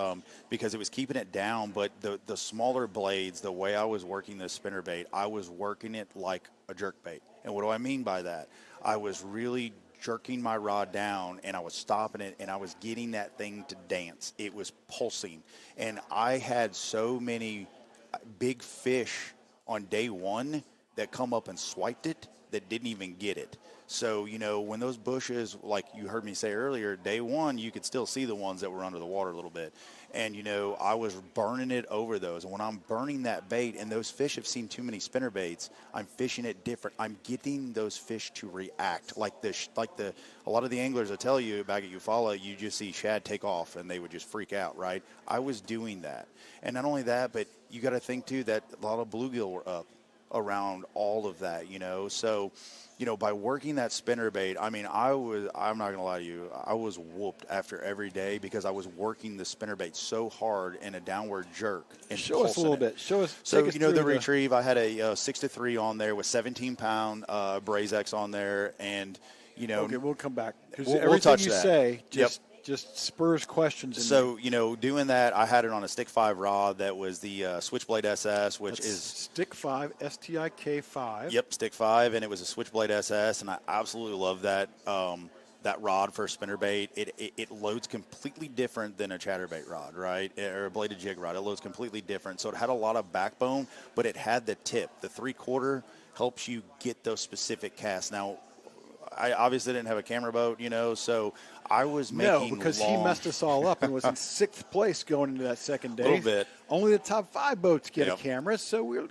because it was keeping it down. But the smaller blades, the way I was working this spinnerbait, I was working it like a jerk bait. And what do I mean by that? I was really jerking my rod down, and I was stopping it, and I was getting that thing to dance. It was pulsing. And I had so many big fish on day one that come up and swiped it that didn't even get it. So, when those bushes, like you heard me say earlier, day one, you could still see the ones that were under the water a little bit. And, I was burning it over those. And when I'm burning that bait, and those fish have seen too many spinner baits, I'm fishing it different. I'm getting those fish to react. A lot of the anglers, I tell you, back at Eufaula, you just see shad take off, and they would just freak out, right? I was doing that. And not only that, but you got to think, too, that a lot of bluegill were up around all of that, So, by working that spinnerbait, I'm not going to lie to you, I was whooped after every day because I was working the spinnerbait so hard in a downward jerk. And show us a little bit. Show us. So, the retrieve, I had a 6-3 on there with 17-pound Brazex on there, and, Okay, we'll come back. We'll touch you that. Say, just spurs questions. So, doing that, I had it on a Stick 5 rod that was the Switchblade SS, which is Stick 5, STIK 5. Yep, Stick 5, and it was a Switchblade SS, and I absolutely love that that rod for a spinnerbait. It loads completely different than a chatterbait rod, right, or a bladed jig rod. It loads completely different. So it had a lot of backbone, but it had the tip. The 3/4 helps you get those specific casts. Now, I obviously didn't have a camera boat, so I was making because he messed us all up and was in 6th place going into that second day. A little bit. Only the top 5 boats get a camera, so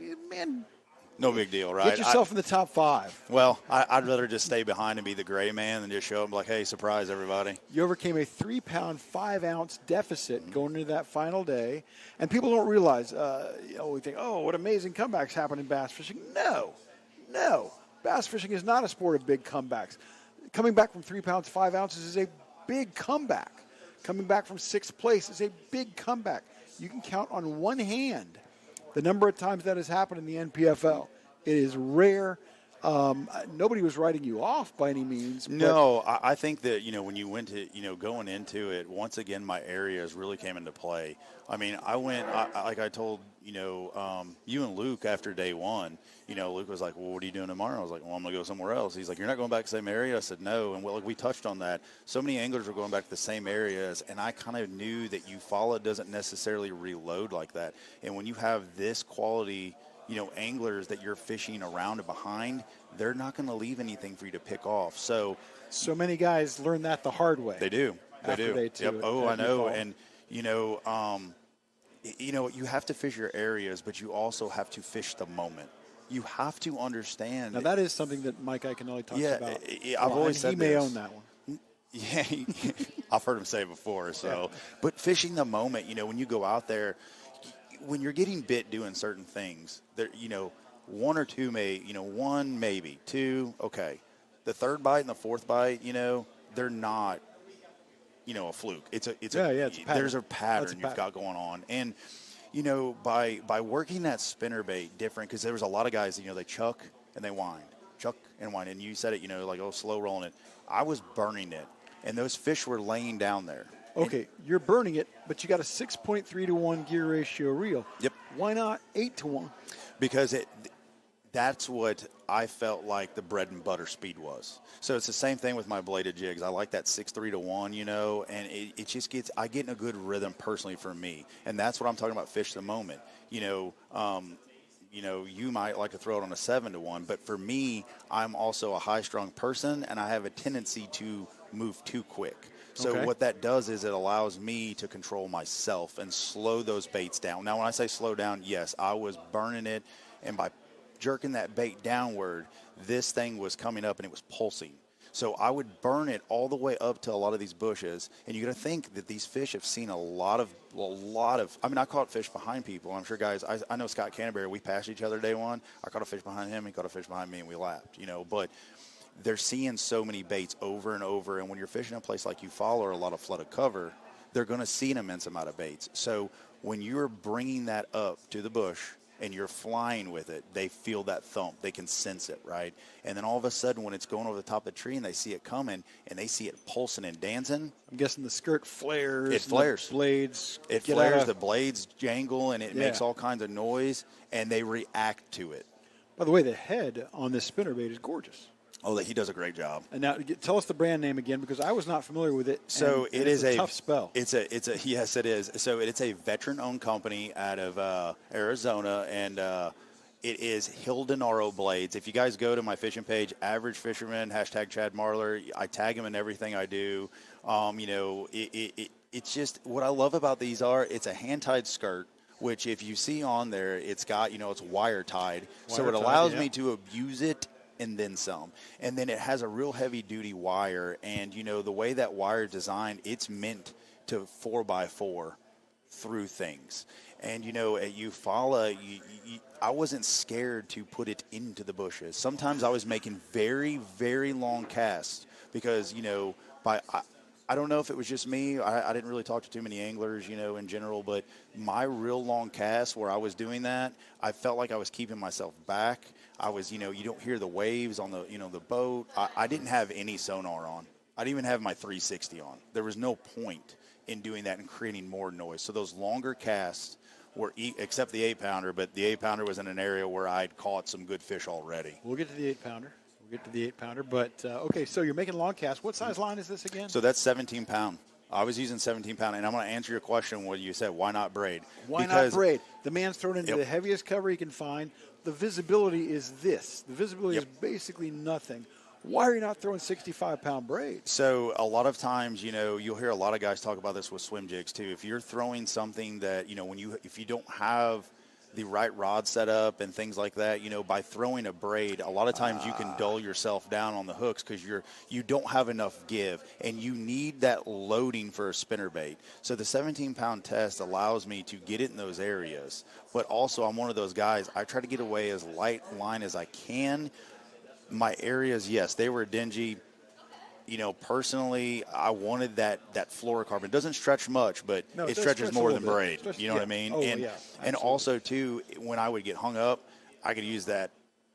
no big deal, right? Get yourself in the top 5. Well, I'd rather just stay behind and be the gray man than just show up like, hey, surprise, everybody. You overcame a 3-pound, 5-ounce deficit going into that final day, and people don't realize, we think, what amazing comebacks happen in bass fishing. No. Bass fishing is not a sport of big comebacks. Coming back from 3 pounds, 5 ounces is a big comeback. Coming back from 6th place is a big comeback. You can count on one hand the number of times that has happened in the NPFL. It is rare. Nobody was writing you off by any means. No, I think that, when you went to, going into it, once again, my areas really came into play. I went, like I told, you and Luke after day one, Luke was like, well, what are you doing tomorrow? I was like, well, I'm going to go somewhere else. He's like, you're not going back to the same area? I said, no. And we touched on that. So many anglers were going back to the same areas, and I kind of knew that Eufaula doesn't necessarily reload like that. And when you have this quality, anglers that you're fishing around and behind, they're not going to leave anything for you to pick off. So many guys learn that the hard way. They do. They do. Day two yep. Oh, I know. And, you know, you have to fish your areas, but you also have to fish the moment. You have to understand. Now, that is something that Mike Iaconelli talks about. I've always said he may own that one. Yeah, I've heard him say it before. So, but fishing the moment, you know, when you go out there, when you're getting bit doing certain things, there, you know, one or two one maybe, two, okay. The third bite and the fourth bite, you know, they're not, you know, a fluke. It's a pattern. There's a pattern you've got going on. And, you know, by working that spinnerbait different, because there was a lot of guys, you know, they chuck and they wind, chuck and wind. And you said it, you know, like, oh, slow rolling it. I was burning it, and those fish were laying down there. Okay, you're burning it, but you got a 6.3 to 1 gear ratio reel. Yep. Why not 8 to 1? Because that's what I felt like the bread and butter speed was. So it's the same thing with my bladed jigs. I like that 6.3 to 1, you know, and it just gets, I get in a good rhythm personally for me. And that's what I'm talking about, fish the moment. You know, you might like to throw it on a 7 to 1, but for me, I'm also a high-strung person, and I have a tendency to move too quick. So what that does is it allows me to control myself and slow those baits down. Now, when I say slow down, yes, I was burning it, and by jerking that bait downward, this thing was coming up and it was pulsing. So I would burn it all the way up to a lot of these bushes, and you got to think that these fish have seen a lot of. I mean, I caught fish behind people. I'm sure guys. I know Scott Canterbury. We passed each other day one. I caught a fish behind him. He caught a fish behind me, and we lapped. You know, but they're seeing so many baits over and over, and when you're fishing a place like Eufaula or a lot of flooded cover, they're going to see an immense amount of baits. So when you're bringing that up to the bush and you're flying with it, they feel that thump. They can sense it, right? And then all of a sudden when it's going over the top of the tree and they see it coming and they see it pulsing and dancing. I'm guessing the skirt flares. It flares. The blades. It flares, the blades jangle, and it makes all kinds of noise, and they react to it. By the way, the head on this spinnerbait is gorgeous. Oh, he does a great job. And now, tell us the brand name again, because I was not familiar with it. So it is a tough spell. Yes, it is. So it's a veteran-owned company out of Arizona, and it is Hildenaro Blades. If you guys go to my fishing page, Average Fisherman, # Chad Marlor, I tag him in everything I do. You know, it's just what I love about these it's a hand-tied skirt, which if you see on there, it's got, you know, it's wire-tied. So it allows me to abuse it and then some. And then it has a real heavy-duty wire, and, you know, the way that wire is designed, it's meant to 4x4 through things. And, you know, at Eufaula, I wasn't scared to put it into the bushes. Sometimes I was making very, very long casts because, you know, I don't know if it was just me. I didn't really talk to too many anglers, you know, in general, but my real long cast where I was doing that, I felt like I was keeping myself back. I was, you know, you don't hear the waves on the, you know, the boat. I didn't have any sonar on. I didn't even have my 360 on. There was no point in doing that and creating more noise. So those longer casts were, except the 8-pounder, but the 8-pounder was in an area where I'd caught some good fish already. We'll get to the 8-pounder. But, okay, so you're making long casts. What size line is this again? So that's 17-pound. I was using 17-pound, and I'm going to answer your question what you said, why not braid? Why not braid? The man's thrown into the heaviest cover he can find. The visibility is this. The visibility is basically nothing. Why are you not throwing 65-pound braids? So a lot of times, you know, you'll hear a lot of guys talk about this with swim jigs too. If you're throwing something that, you know, if you don't have the right rod setup and things like that, you know, by throwing a braid, a lot of times you can dull yourself down on the hooks because you don't have enough give, and you need that loading for a spinnerbait. So the 17-pound test allows me to get it in those areas, but also I'm one of those guys, I try to get away as light line as I can. My areas, yes, they were dingy. You know, personally, I wanted that fluorocarbon. It doesn't stretch much, but it stretches more than braid. You know what I mean? And also, too, when I would get hung up, I could use that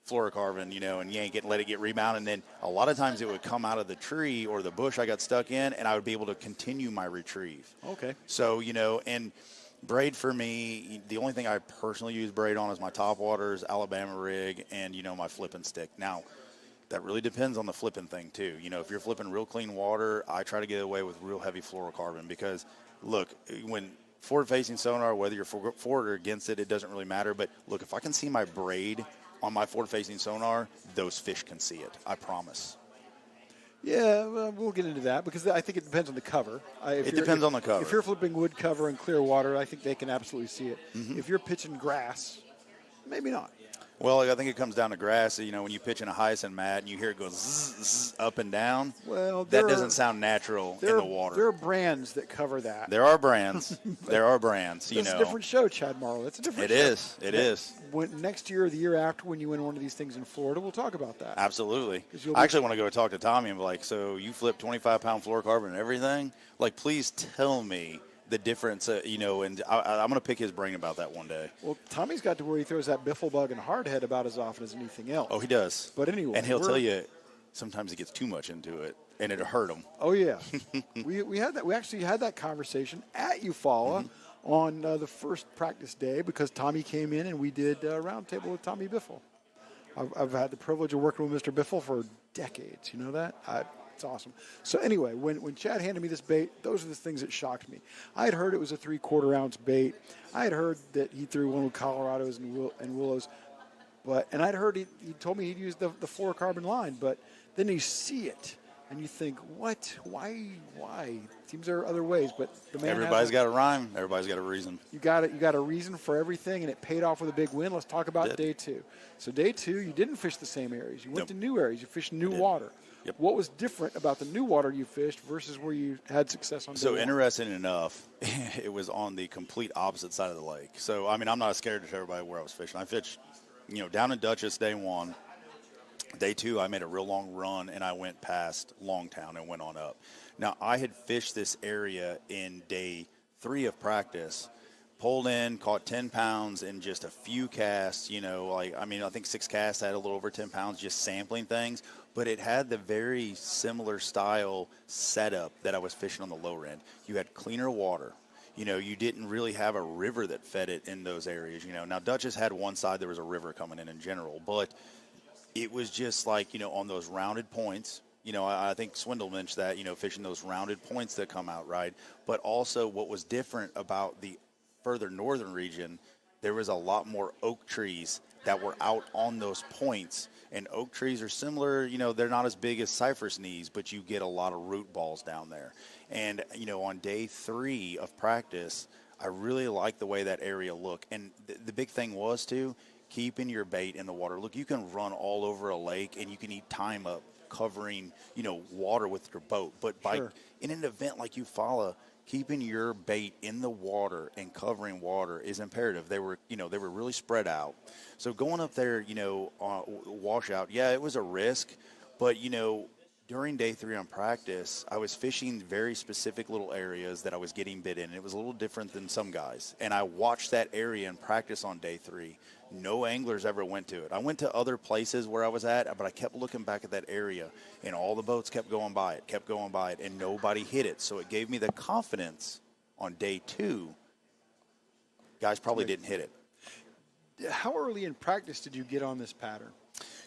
fluorocarbon, you know, and yank it and let it get rebound. And then a lot of times it would come out of the tree or the bush I got stuck in, and I would be able to continue my retrieve. Okay. So, you know, and braid for me, the only thing I personally use braid on is my topwaters, Alabama rig, and, you know, my flipping stick. Now, that really depends on the flipping thing, too. You know, if you're flipping real clean water, I try to get away with real heavy fluorocarbon because, look, when forward-facing sonar, whether you're forward or against it, it doesn't really matter. But, look, if I can see my braid on my forward-facing sonar, those fish can see it. I promise. Yeah, well, we'll get into that because I think it depends on the cover. It depends on the cover. If you're flipping wood cover in clear water, I think they can absolutely see it. Mm-hmm. If you're pitching grass, maybe not. Well, I think it comes down to grass. You know, when you pitch in a hyacinth mat and you hear it go zzz, zzz, up and down, well, that doesn't sound natural in the water. There are brands that cover that. There are brands. There are brands. It's a different show, Chad Marlor. It's a different show. It is. Next year or the year after, when you win one of these things in Florida, we'll talk about that. Absolutely. I actually want to go talk to Tommy and be like, so you flip 25-pound fluorocarbon and everything? Like, please tell me the difference, and I'm going to pick his brain about that one day. Well, Tommy's got to where he throws that biffle bug and hardhead about as often as anything else. Oh, he does. But anyway. And he'll tell you sometimes he gets too much into it, and it'll hurt him. Oh, yeah. we had that. We actually had that conversation at Eufaula on the first practice day because Tommy came in and we did a roundtable with Tommy Biffle. I've had the privilege of working with Mr. Biffle for decades. You know that? It's awesome. So anyway, when Chad handed me this bait, those are the things that shocked me. I had heard it was a 3/4 ounce bait. I had heard that he threw one with Colorados and Willows, and I'd heard he told me he'd use the fluorocarbon line. But then you see it and you think, what? Why? Seems there are other ways, but the man. Everybody's got a rhyme. Everybody's got a reason. You got a reason for everything, and it paid off with a big win. Let's talk about day two. So day two, you didn't fish the same areas. You went to new areas. You fished new water. Yep. What was different about the new water you fished versus where you had success on day one? Interesting enough, it was on the complete opposite side of the lake. So, I mean, I'm not scared to tell everybody where I was fishing. I fished, down in Dutchess day one. Day two, I made a real long run, and I went past Longtown and went on up. Now, I had fished this area in day three of practice, pulled in, caught 10 pounds in just a few casts, I think 6 casts had a little over 10 pounds, just sampling things. But it had the very similar style setup that I was fishing on the lower end. You had cleaner water. You didn't really have a river that fed it in those areas. Now Dutchess had one side there was a river coming in general, but it was just like, on those rounded points. I think Swindle mentioned that, fishing those rounded points that come out, right? But also what was different about the further northern region, there was a lot more oak trees that were out on those points. And oak trees are similar, they're not as big as cypress knees, but you get a lot of root balls down there. And, on day three of practice, I really liked the way that area looked. And the big thing was, too, keeping your bait in the water. Look, you can run all over a lake, and you can eat time up covering, water with your boat. But in an event like Eufaula, keeping your bait in the water and covering water is imperative. They were really spread out. So going up there, washout, it was a risk. But, during day three on practice, I was fishing very specific little areas that I was getting bit in. And it was a little different than some guys. And I watched that area in practice on day three. No anglers ever went to it. I went to other places where I was at, but I kept looking back at that area, and all the boats kept going by it, and nobody hit it. So it gave me the confidence on day two. Guys probably didn't hit it. How early in practice did you get on this pattern?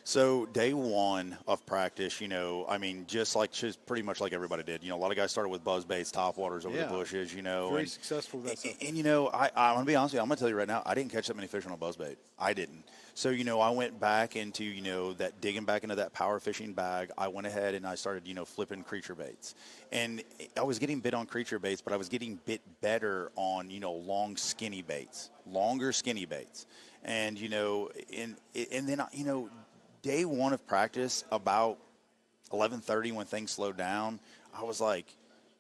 So day one of practice, just pretty much like everybody did. A lot of guys started with buzz baits, top waters over the bushes, Very successful. And I want to be honest with you. I'm going to tell you right now, I didn't catch that many fish on a buzz bait. I didn't. So, I went back into, that digging back into that power fishing bag. I went ahead and I started, flipping creature baits. And I was getting bit on creature baits, but I was getting bit better on, longer skinny baits. And, and then, day one of practice, about 11:30 when things slowed down, I was like,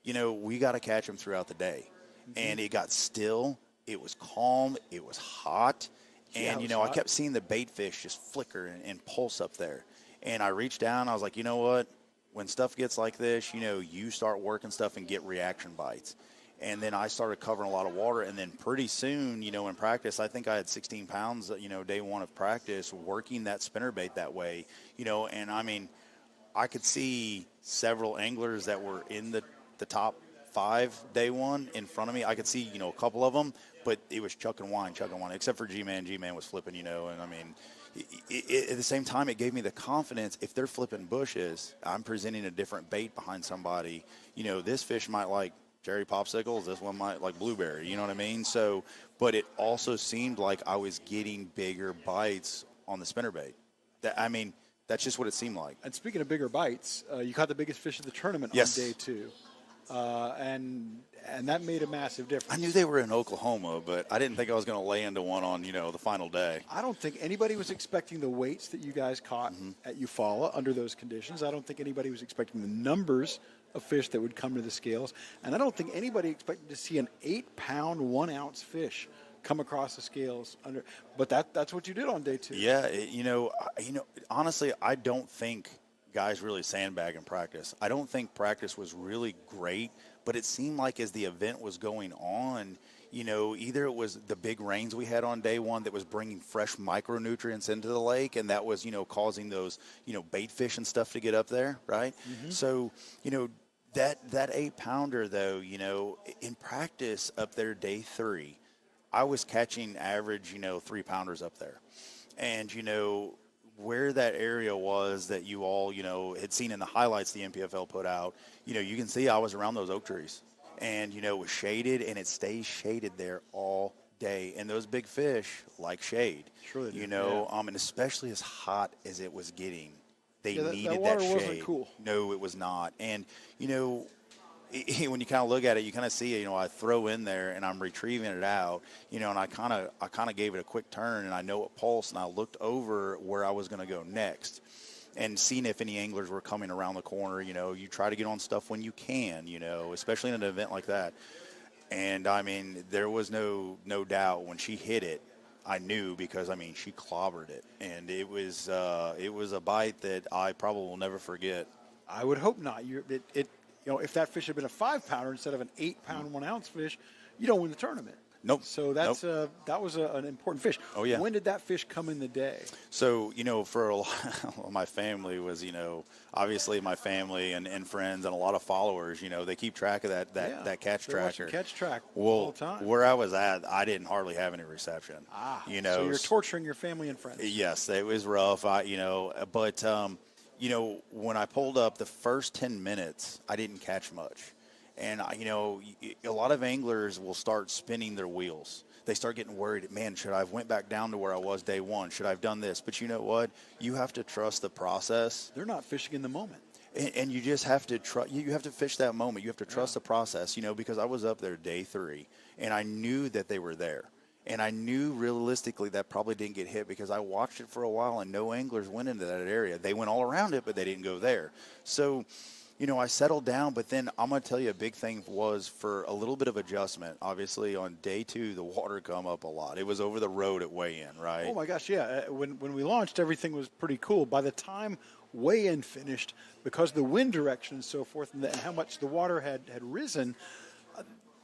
we got to catch them throughout the day. And it got still. It was calm. It was hot. And, I kept seeing the bait fish just flicker and pulse up there. And I reached down. I was like, you know what? When stuff gets like this, you start working stuff and get reaction bites. And then I started covering a lot of water. And then pretty soon, in practice, I think I had 16 pounds, day one of practice working that spinnerbait that way, and I mean, I could see several anglers that were in the top 5 day one in front of me. I could see, a couple of them, but it was chuck and wind, except for G-Man. G-Man was flipping, and I mean, at the same time, it gave me the confidence. If they're flipping bushes, I'm presenting a different bait behind somebody. This fish might like cherry popsicles, this one might like blueberry, you know what I mean? So, but it also seemed like I was getting bigger bites on the spinnerbait. That's just what it seemed like. And speaking of bigger bites, you caught the biggest fish of the tournament Yes. on day 2. And that made a massive difference. I knew they were in Oklahoma, but I didn't think I was going to lay into one on, the final day. I don't think anybody was expecting the weights that you guys caught at Eufaula under those conditions. I don't think anybody was expecting the numbers of fish that would come to the scales. And I don't think anybody expected to see an 8-pound, 1-ounce fish come across the scales but that's what you did on day 2. Yeah, honestly, I don't think guys really sandbag in practice. I don't think practice was really great, but it seemed like as the event was going on, either it was the big rains we had on day 1 that was bringing fresh micronutrients into the lake, and that was, causing those, bait fish and stuff to get up there, right? So, that 8-pounder, though, in practice up there day 3, I was catching average, 3-pounders up there. And, where that area was that you all, had seen in the highlights the NPFL put out, you can see I was around those oak trees. And, it was shaded, and it stays shaded there all day. And those big fish like shade. Sure they do. And especially as hot as it was getting, they needed that water that shade. wasn't cool. No, it was not. And, when you kind of look at it, you kind of see, I throw in there and I'm retrieving it out, and I kind of gave it a quick turn, and I know it pulsed, and I looked over where I was going to go next and seeing if any anglers were coming around the corner. You try to get on stuff when you can, especially in an event like that. And I mean, there was no doubt when she hit it, I knew, because I mean, she clobbered it, and it was a bite that I probably will never forget. I would hope not. If that fish had been a 5-pounder instead of an 8-pound, 1-ounce fish, you don't win the tournament. Nope. So that was an important fish. Oh, yeah. When did that fish come in the day? So, for a lot, my family was, obviously my family and friends and a lot of followers, they keep track of that catch tracker. Catch track all the time. Where I was at, I didn't hardly have any reception. So you're torturing your family and friends. Yes, it was rough. But when I pulled up the first 10 minutes, I didn't catch much. And, a lot of anglers will start spinning their wheels. They start getting worried, man, should I have went back down to where I was day 1? Should I have done this? But you know what? You have to trust the process. They're not fishing in the moment. And you just have to you have to fish that moment. You have to trust the process, because I was up there day 3, and I knew that they were there. And I knew realistically that probably didn't get hit because I watched it for a while and no anglers went into that area. They went all around it, but they didn't go there. So, I settled down, but then I'm going to tell you a big thing was for a little bit of adjustment. Obviously, on day 2, the water come up a lot. It was over the road at weigh-in, right? Oh, my gosh, yeah. When we launched, everything was pretty cool. By the time weigh-in finished, because of the wind direction and so forth and how much the water had risen,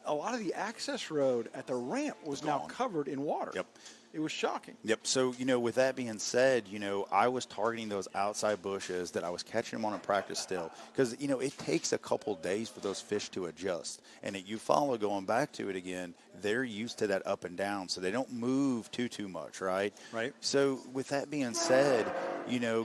a lot of the access road at the ramp was now covered in water. Yep. It was shocking. Yep. So, with that being said, I was targeting those outside bushes that I was catching them on in practice still. Because, it takes a couple days for those fish to adjust. And at Eufaula, going back to it again, they're used to that up and down. So they don't move too much, right? Right. So with that being said,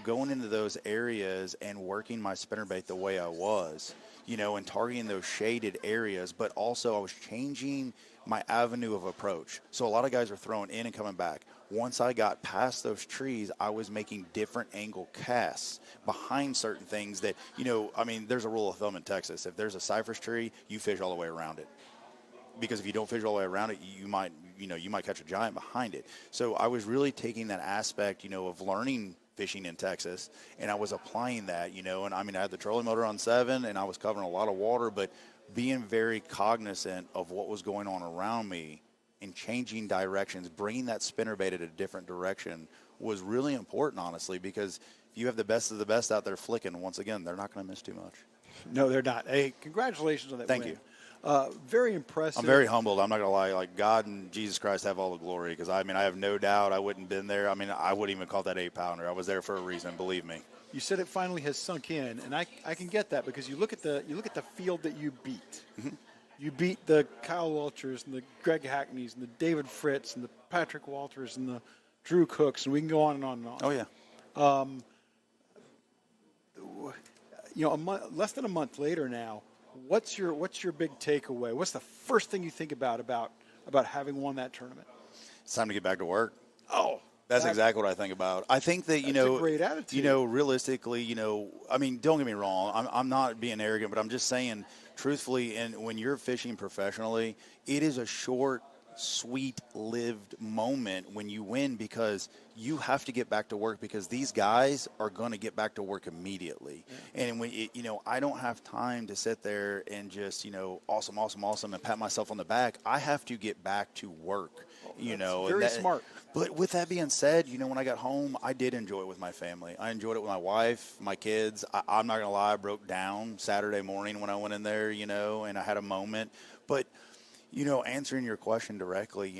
going into those areas and working my spinnerbait the way I was, and targeting those shaded areas, but also I was changing my avenue of approach. So a lot of guys are throwing in and coming back. Once I got past those trees, I was making different angle casts behind certain things that, there's a rule of thumb in Texas. If there's a cypress tree, you fish all the way around it. Because if you don't fish all the way around it, you might catch a giant behind it. So I was really taking that aspect, of learning fishing in Texas, and I was applying that, and I had the trolling motor on 7 and I was covering a lot of water, but being very cognizant of what was going on around me and changing directions, bringing that spinnerbait at a different direction was really important, honestly, because if you have the best of the best out there flicking, once again, they're not going to miss too much. No, they're not. Hey, congratulations on that win. Thank you. Very impressive. I'm very humbled. I'm not going to lie. Like, God and Jesus Christ have all the glory because, I have no doubt I wouldn't have been there. I wouldn't even call that 8-pounder. I was there for a reason, believe me. You said it finally has sunk in, and I can get that because you look at the field that you beat. Mm-hmm. You beat the Kyle Walters and the Greg Hackneys and the David Fritz and the Patrick Walters and the Drew Cooks, and we can go on and on and on. Oh, yeah. Less than a month later now, what's your big takeaway? What's the first thing you think about having won that tournament? It's time to get back to work. Oh, That's exactly what I think about. I think that, That's a great attitude. realistically, I mean, don't get me wrong. I'm not being arrogant, but I'm just saying, truthfully, and when you're fishing professionally, it is a short, sweet-lived moment when you win because you have to get back to work because these guys are going to get back to work immediately. Yeah. And when I don't have time to sit there and just, awesome, and pat myself on the back. I have to get back to work. Very smart. But with that being said, when I got home, I did enjoy it with my family. I enjoyed it with my wife, my kids. I'm not going to lie, I broke down Saturday morning when I went in there, and I had a moment. But, answering your question directly,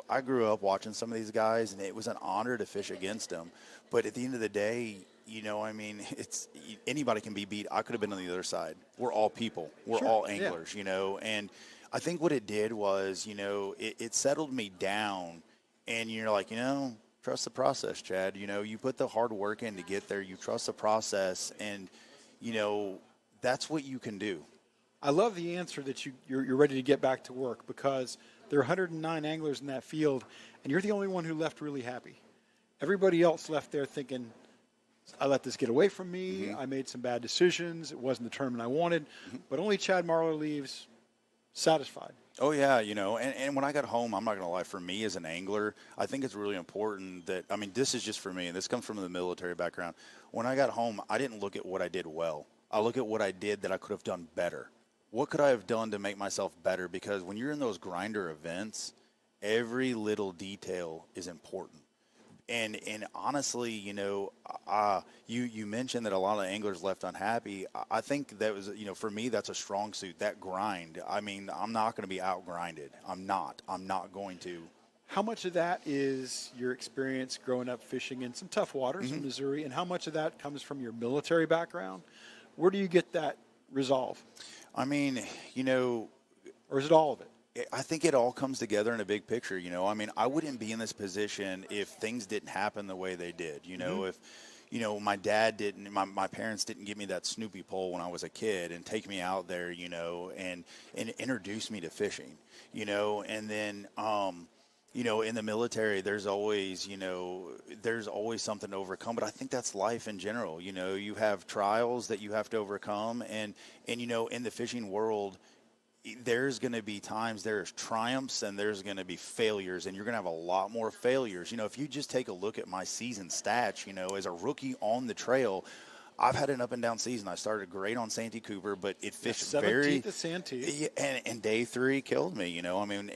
I grew up watching some of these guys, and it was an honor to fish against them. But at the end of the day, it's anybody can be beat. I could have been on the other side. We're all people. We're all anglers, and I think what it did was, it settled me down. And you're like, trust the process, Chad. You put the hard work in to get there. You trust the process, and, that's what you can do. I love the answer that you're ready to get back to work because there are 109 anglers in that field, and you're the only one who left really happy. Everybody else left there thinking, I let this get away from me. Mm-hmm. I made some bad decisions. It wasn't the tournament I wanted. Mm-hmm. But only Chad Marlor leaves satisfied. Oh, yeah, and when I got home, I'm not going to lie, for me as an angler, I think it's really important that, this is just for me, and this comes from the military background. When I got home, I didn't look at what I did well. I look at what I did that I could have done better. What could I have done to make myself better? Because when you're in those grinder events, every little detail is important. And honestly, you mentioned that a lot of anglers left unhappy. I think that was, for me, that's a strong suit, that grind. I'm not going to be out-grinded. I'm not going to. How much of that is your experience growing up fishing in some tough waters in Missouri, and how much of that comes from your military background? Where do you get that resolve? Or is it all of it? I think it all comes together in a big picture, I wouldn't be in this position if things didn't happen the way they did, if, my dad didn't, my parents didn't give me that Snoopy pole when I was a kid and take me out there, and introduce me to fishing, and then, in the military, there's always something to overcome, but I think that's life in general. You have trials that you have to overcome, and in the fishing world, there's going to be times there's triumphs and there's going to be failures, and you're going to have a lot more failures. If you just take a look at my season stats, as a rookie on the trail, I've had an up and down season. I started great on Santee Cooper, but it fished 17th at Santee. And day 3 killed me, knowing,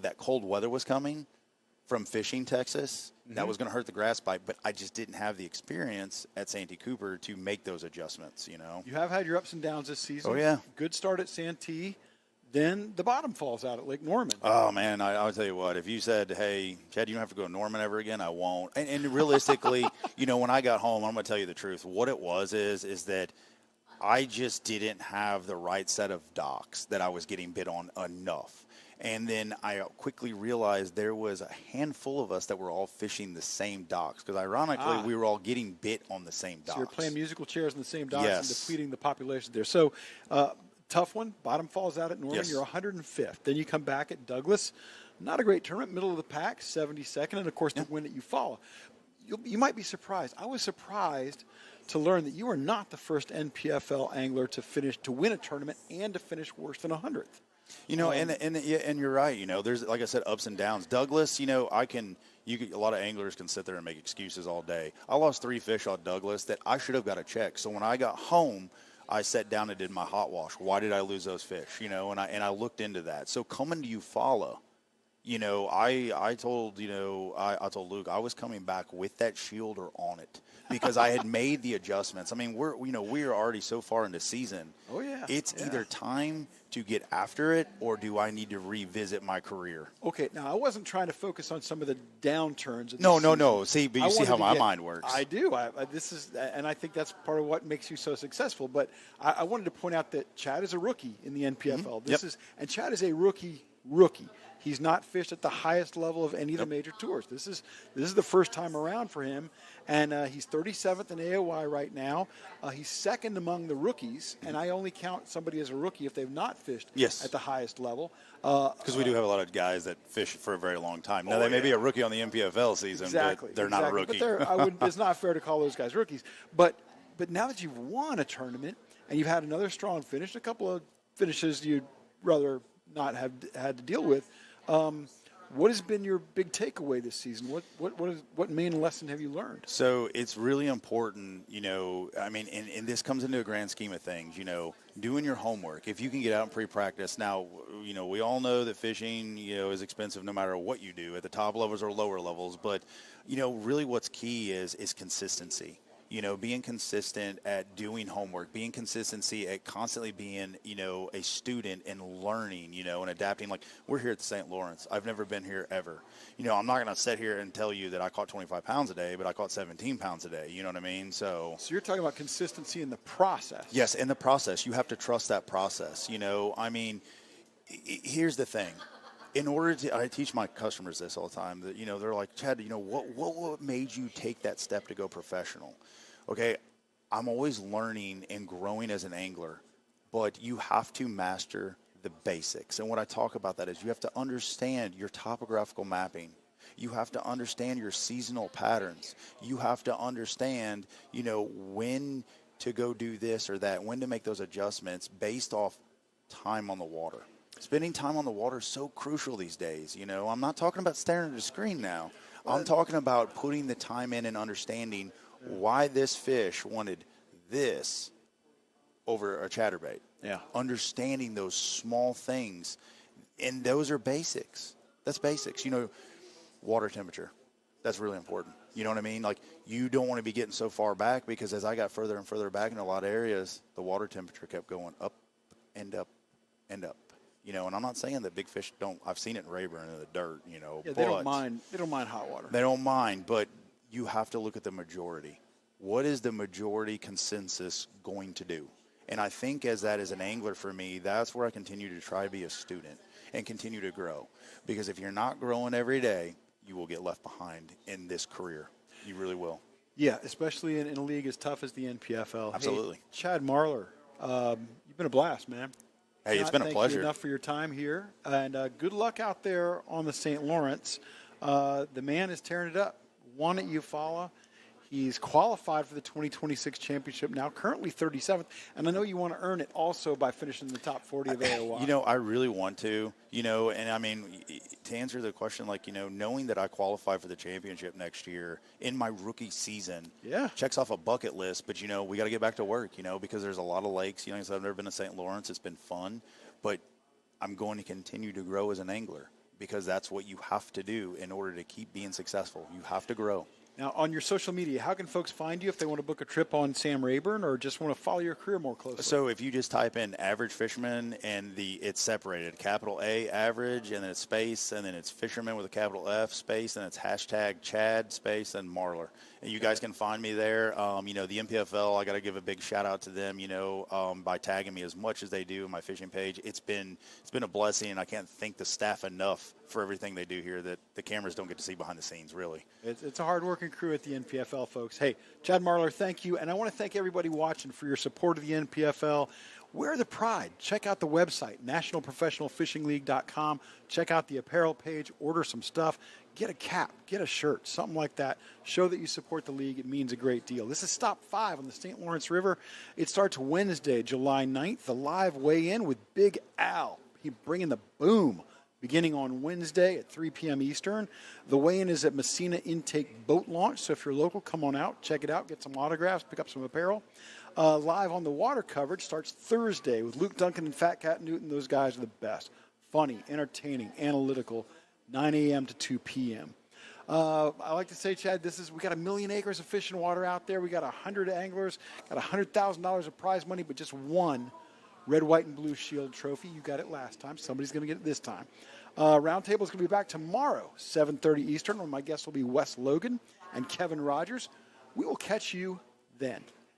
that cold weather was coming from fishing Texas, that was going to hurt the grass bite, but I just didn't have the experience at Santee Cooper to make those adjustments, You have had your ups and downs this season. Oh, yeah. Good start at Santee. Then the bottom falls out at Lake Norman. Oh, man, I'll tell you what. If you said, hey, Chad, you don't have to go to Norman ever again, I won't. And realistically, when I got home, I'm going to tell you the truth. What it was is that I just didn't have the right set of docks that I was getting bit on enough. And then I quickly realized there was a handful of us that were all fishing the same docks. Because ironically, we were all getting bit on the same docks. So you're playing musical chairs in the same docks and depleting the population there. So tough one. Bottom falls out at Norman. Yes. You're 105th. Then you come back at Douglas. Not a great tournament. Middle of the pack, 72nd. And, of course, the win at Eufaula. You might be surprised. I was surprised to learn that you are not the first NPFL angler to win a tournament and to finish worse than 100th. And you're right. There's, like I said, ups and downs. Douglas, a lot of anglers can sit there and make excuses all day. I lost 3 fish on Douglas that I should have got a check. So when I got home, I sat down and did my hot wash. Why did I lose those fish? And I looked into that. So coming to Eufaula, I told Luke I was coming back with that shielder on it because I had made the adjustments. We are already so far into season. Oh yeah. It's either time to get after it or do I need to revisit my career? Okay, now I wasn't trying to focus on some of the downturns. No. See, but you see how my mind works. I do. And I think that's part of what makes you so successful. But I wanted to point out that Chad is a rookie in the NPFL. And Chad is a rookie rookie. He's not fished at the highest level of any of the major tours. This is the first time around for him, and he's 37th in AOY right now. He's second among the rookies, and I only count somebody as a rookie if they've not fished at the highest level. Because we do have a lot of guys that fish for a very long time. Now, they may be a rookie on the NPFL season, but they're not a rookie. But it's not fair to call those guys rookies. But now that you've won a tournament and you've had another strong finish, a couple of finishes you'd rather not have had to deal with, what has been your big takeaway this season? What main lesson have you learned? So it's really important, and this comes into a grand scheme of things, doing your homework. If you can get out and pre-practice. Now, we all know that fishing, is expensive no matter what you do at the top levels or lower levels. But, really what's key is consistency. Being consistent at doing homework, being consistency at constantly being, a student and learning, and adapting. Like, we're here at the St. Lawrence. I've never been here ever. I'm not going to sit here and tell you that I caught 25 pounds a day, but I caught 17 pounds a day. You know what I mean? So you're talking about consistency in the process. Yes, in the process. You have to trust that process. Here's the thing. In order to, I teach my customers this all the time, that, they're like, Chad, what made you take that step to go professional? Okay, I'm always learning and growing as an angler, but you have to master the basics. And what I talk about that is you have to understand your topographical mapping. You have to understand your seasonal patterns. You have to understand, when to go do this or that, when to make those adjustments based off time on the water. Spending time on the water is so crucial these days. I'm not talking about staring at a screen now. I'm talking about putting the time in and understanding why this fish wanted this over a chatterbait. Yeah. Understanding those small things. And those are basics. That's basics. Water temperature. That's really important. You know what I mean? Like, you don't want to be getting so far back, because as I got further and further back in a lot of areas, the water temperature kept going up and up and up. And I'm not saying that big fish don't. I've seen it in Rayburn in the dirt. Yeah, they don't mind. They don't mind hot water. They don't mind, but you have to look at the majority. What is the majority consensus going to do? And I think as an angler for me, that's where I continue to try to be a student and continue to grow. Because if you're not growing every day, you will get left behind in this career. You really will. Yeah, especially in a league as tough as the NPFL. Absolutely. Hey, Chad Marlor, you've been a blast, man. Hey, it's been a pleasure. Thank you enough for your time here. And good luck out there on the St. Lawrence. The man is tearing it up. Won at Eufaula. He's qualified for the 2026 championship now, currently 37th. And I know you want to earn it also by finishing in the top 40 of AOY. I really want to, and I mean, to answer the question, knowing that I qualify for the championship next year in my rookie season, checks off a bucket list. But, we got to get back to work, because there's a lot of lakes. I've never been to St. Lawrence. It's been fun. But I'm going to continue to grow as an angler, because that's what you have to do in order to keep being successful. You have to grow. Now, on your social media, how can folks find you if they want to book a trip on Sam Rayburn or just want to follow your career more closely? So if you just type in average fisherman and it's separated, capital A, average, and then it's space, and then it's fisherman with a capital F, space, and it's hashtag Chad, space, and Marlor. And you guys can find me there. The NPFL, I got to give a big shout out to them, by tagging me as much as they do on my fishing page. It's been a blessing, and I can't thank the staff enough for everything they do here that the cameras don't get to see behind the scenes, really. It's a hard-working crew at the NPFL, folks. Hey, Chad Marlor, thank you. And I want to thank everybody watching for your support of the NPFL. Wear the pride. Check out the website, nationalprofessionalfishingleague.com. Check out the apparel page. Order some stuff. Get a cap. Get a shirt. Something like that. Show that you support the league. It means a great deal. This is Stop 5 on the St. Lawrence River. It starts Wednesday, July 9th. The live weigh-in with Big Al. He's bringing the boom. Beginning on Wednesday at 3 p.m. Eastern. The weigh-in is at Messina Intake Boat Launch, so if you're local, come on out, check it out, get some autographs, pick up some apparel. Live on the water coverage starts Thursday with Luke Duncan and Fat Cat Newton. Those guys are the best. Funny, entertaining, analytical, 9 a.m. to 2 p.m. I like to say, Chad, we got 1 million acres of fishing water out there. We got 100 anglers, got $100,000 of prize money, but just one red, white, and blue shield trophy. You got it last time. Somebody's going to get it this time. Roundtable is going to be back tomorrow, 7:30 Eastern, when my guests will be Wes Logan and Kevin Rogers. We will catch you then.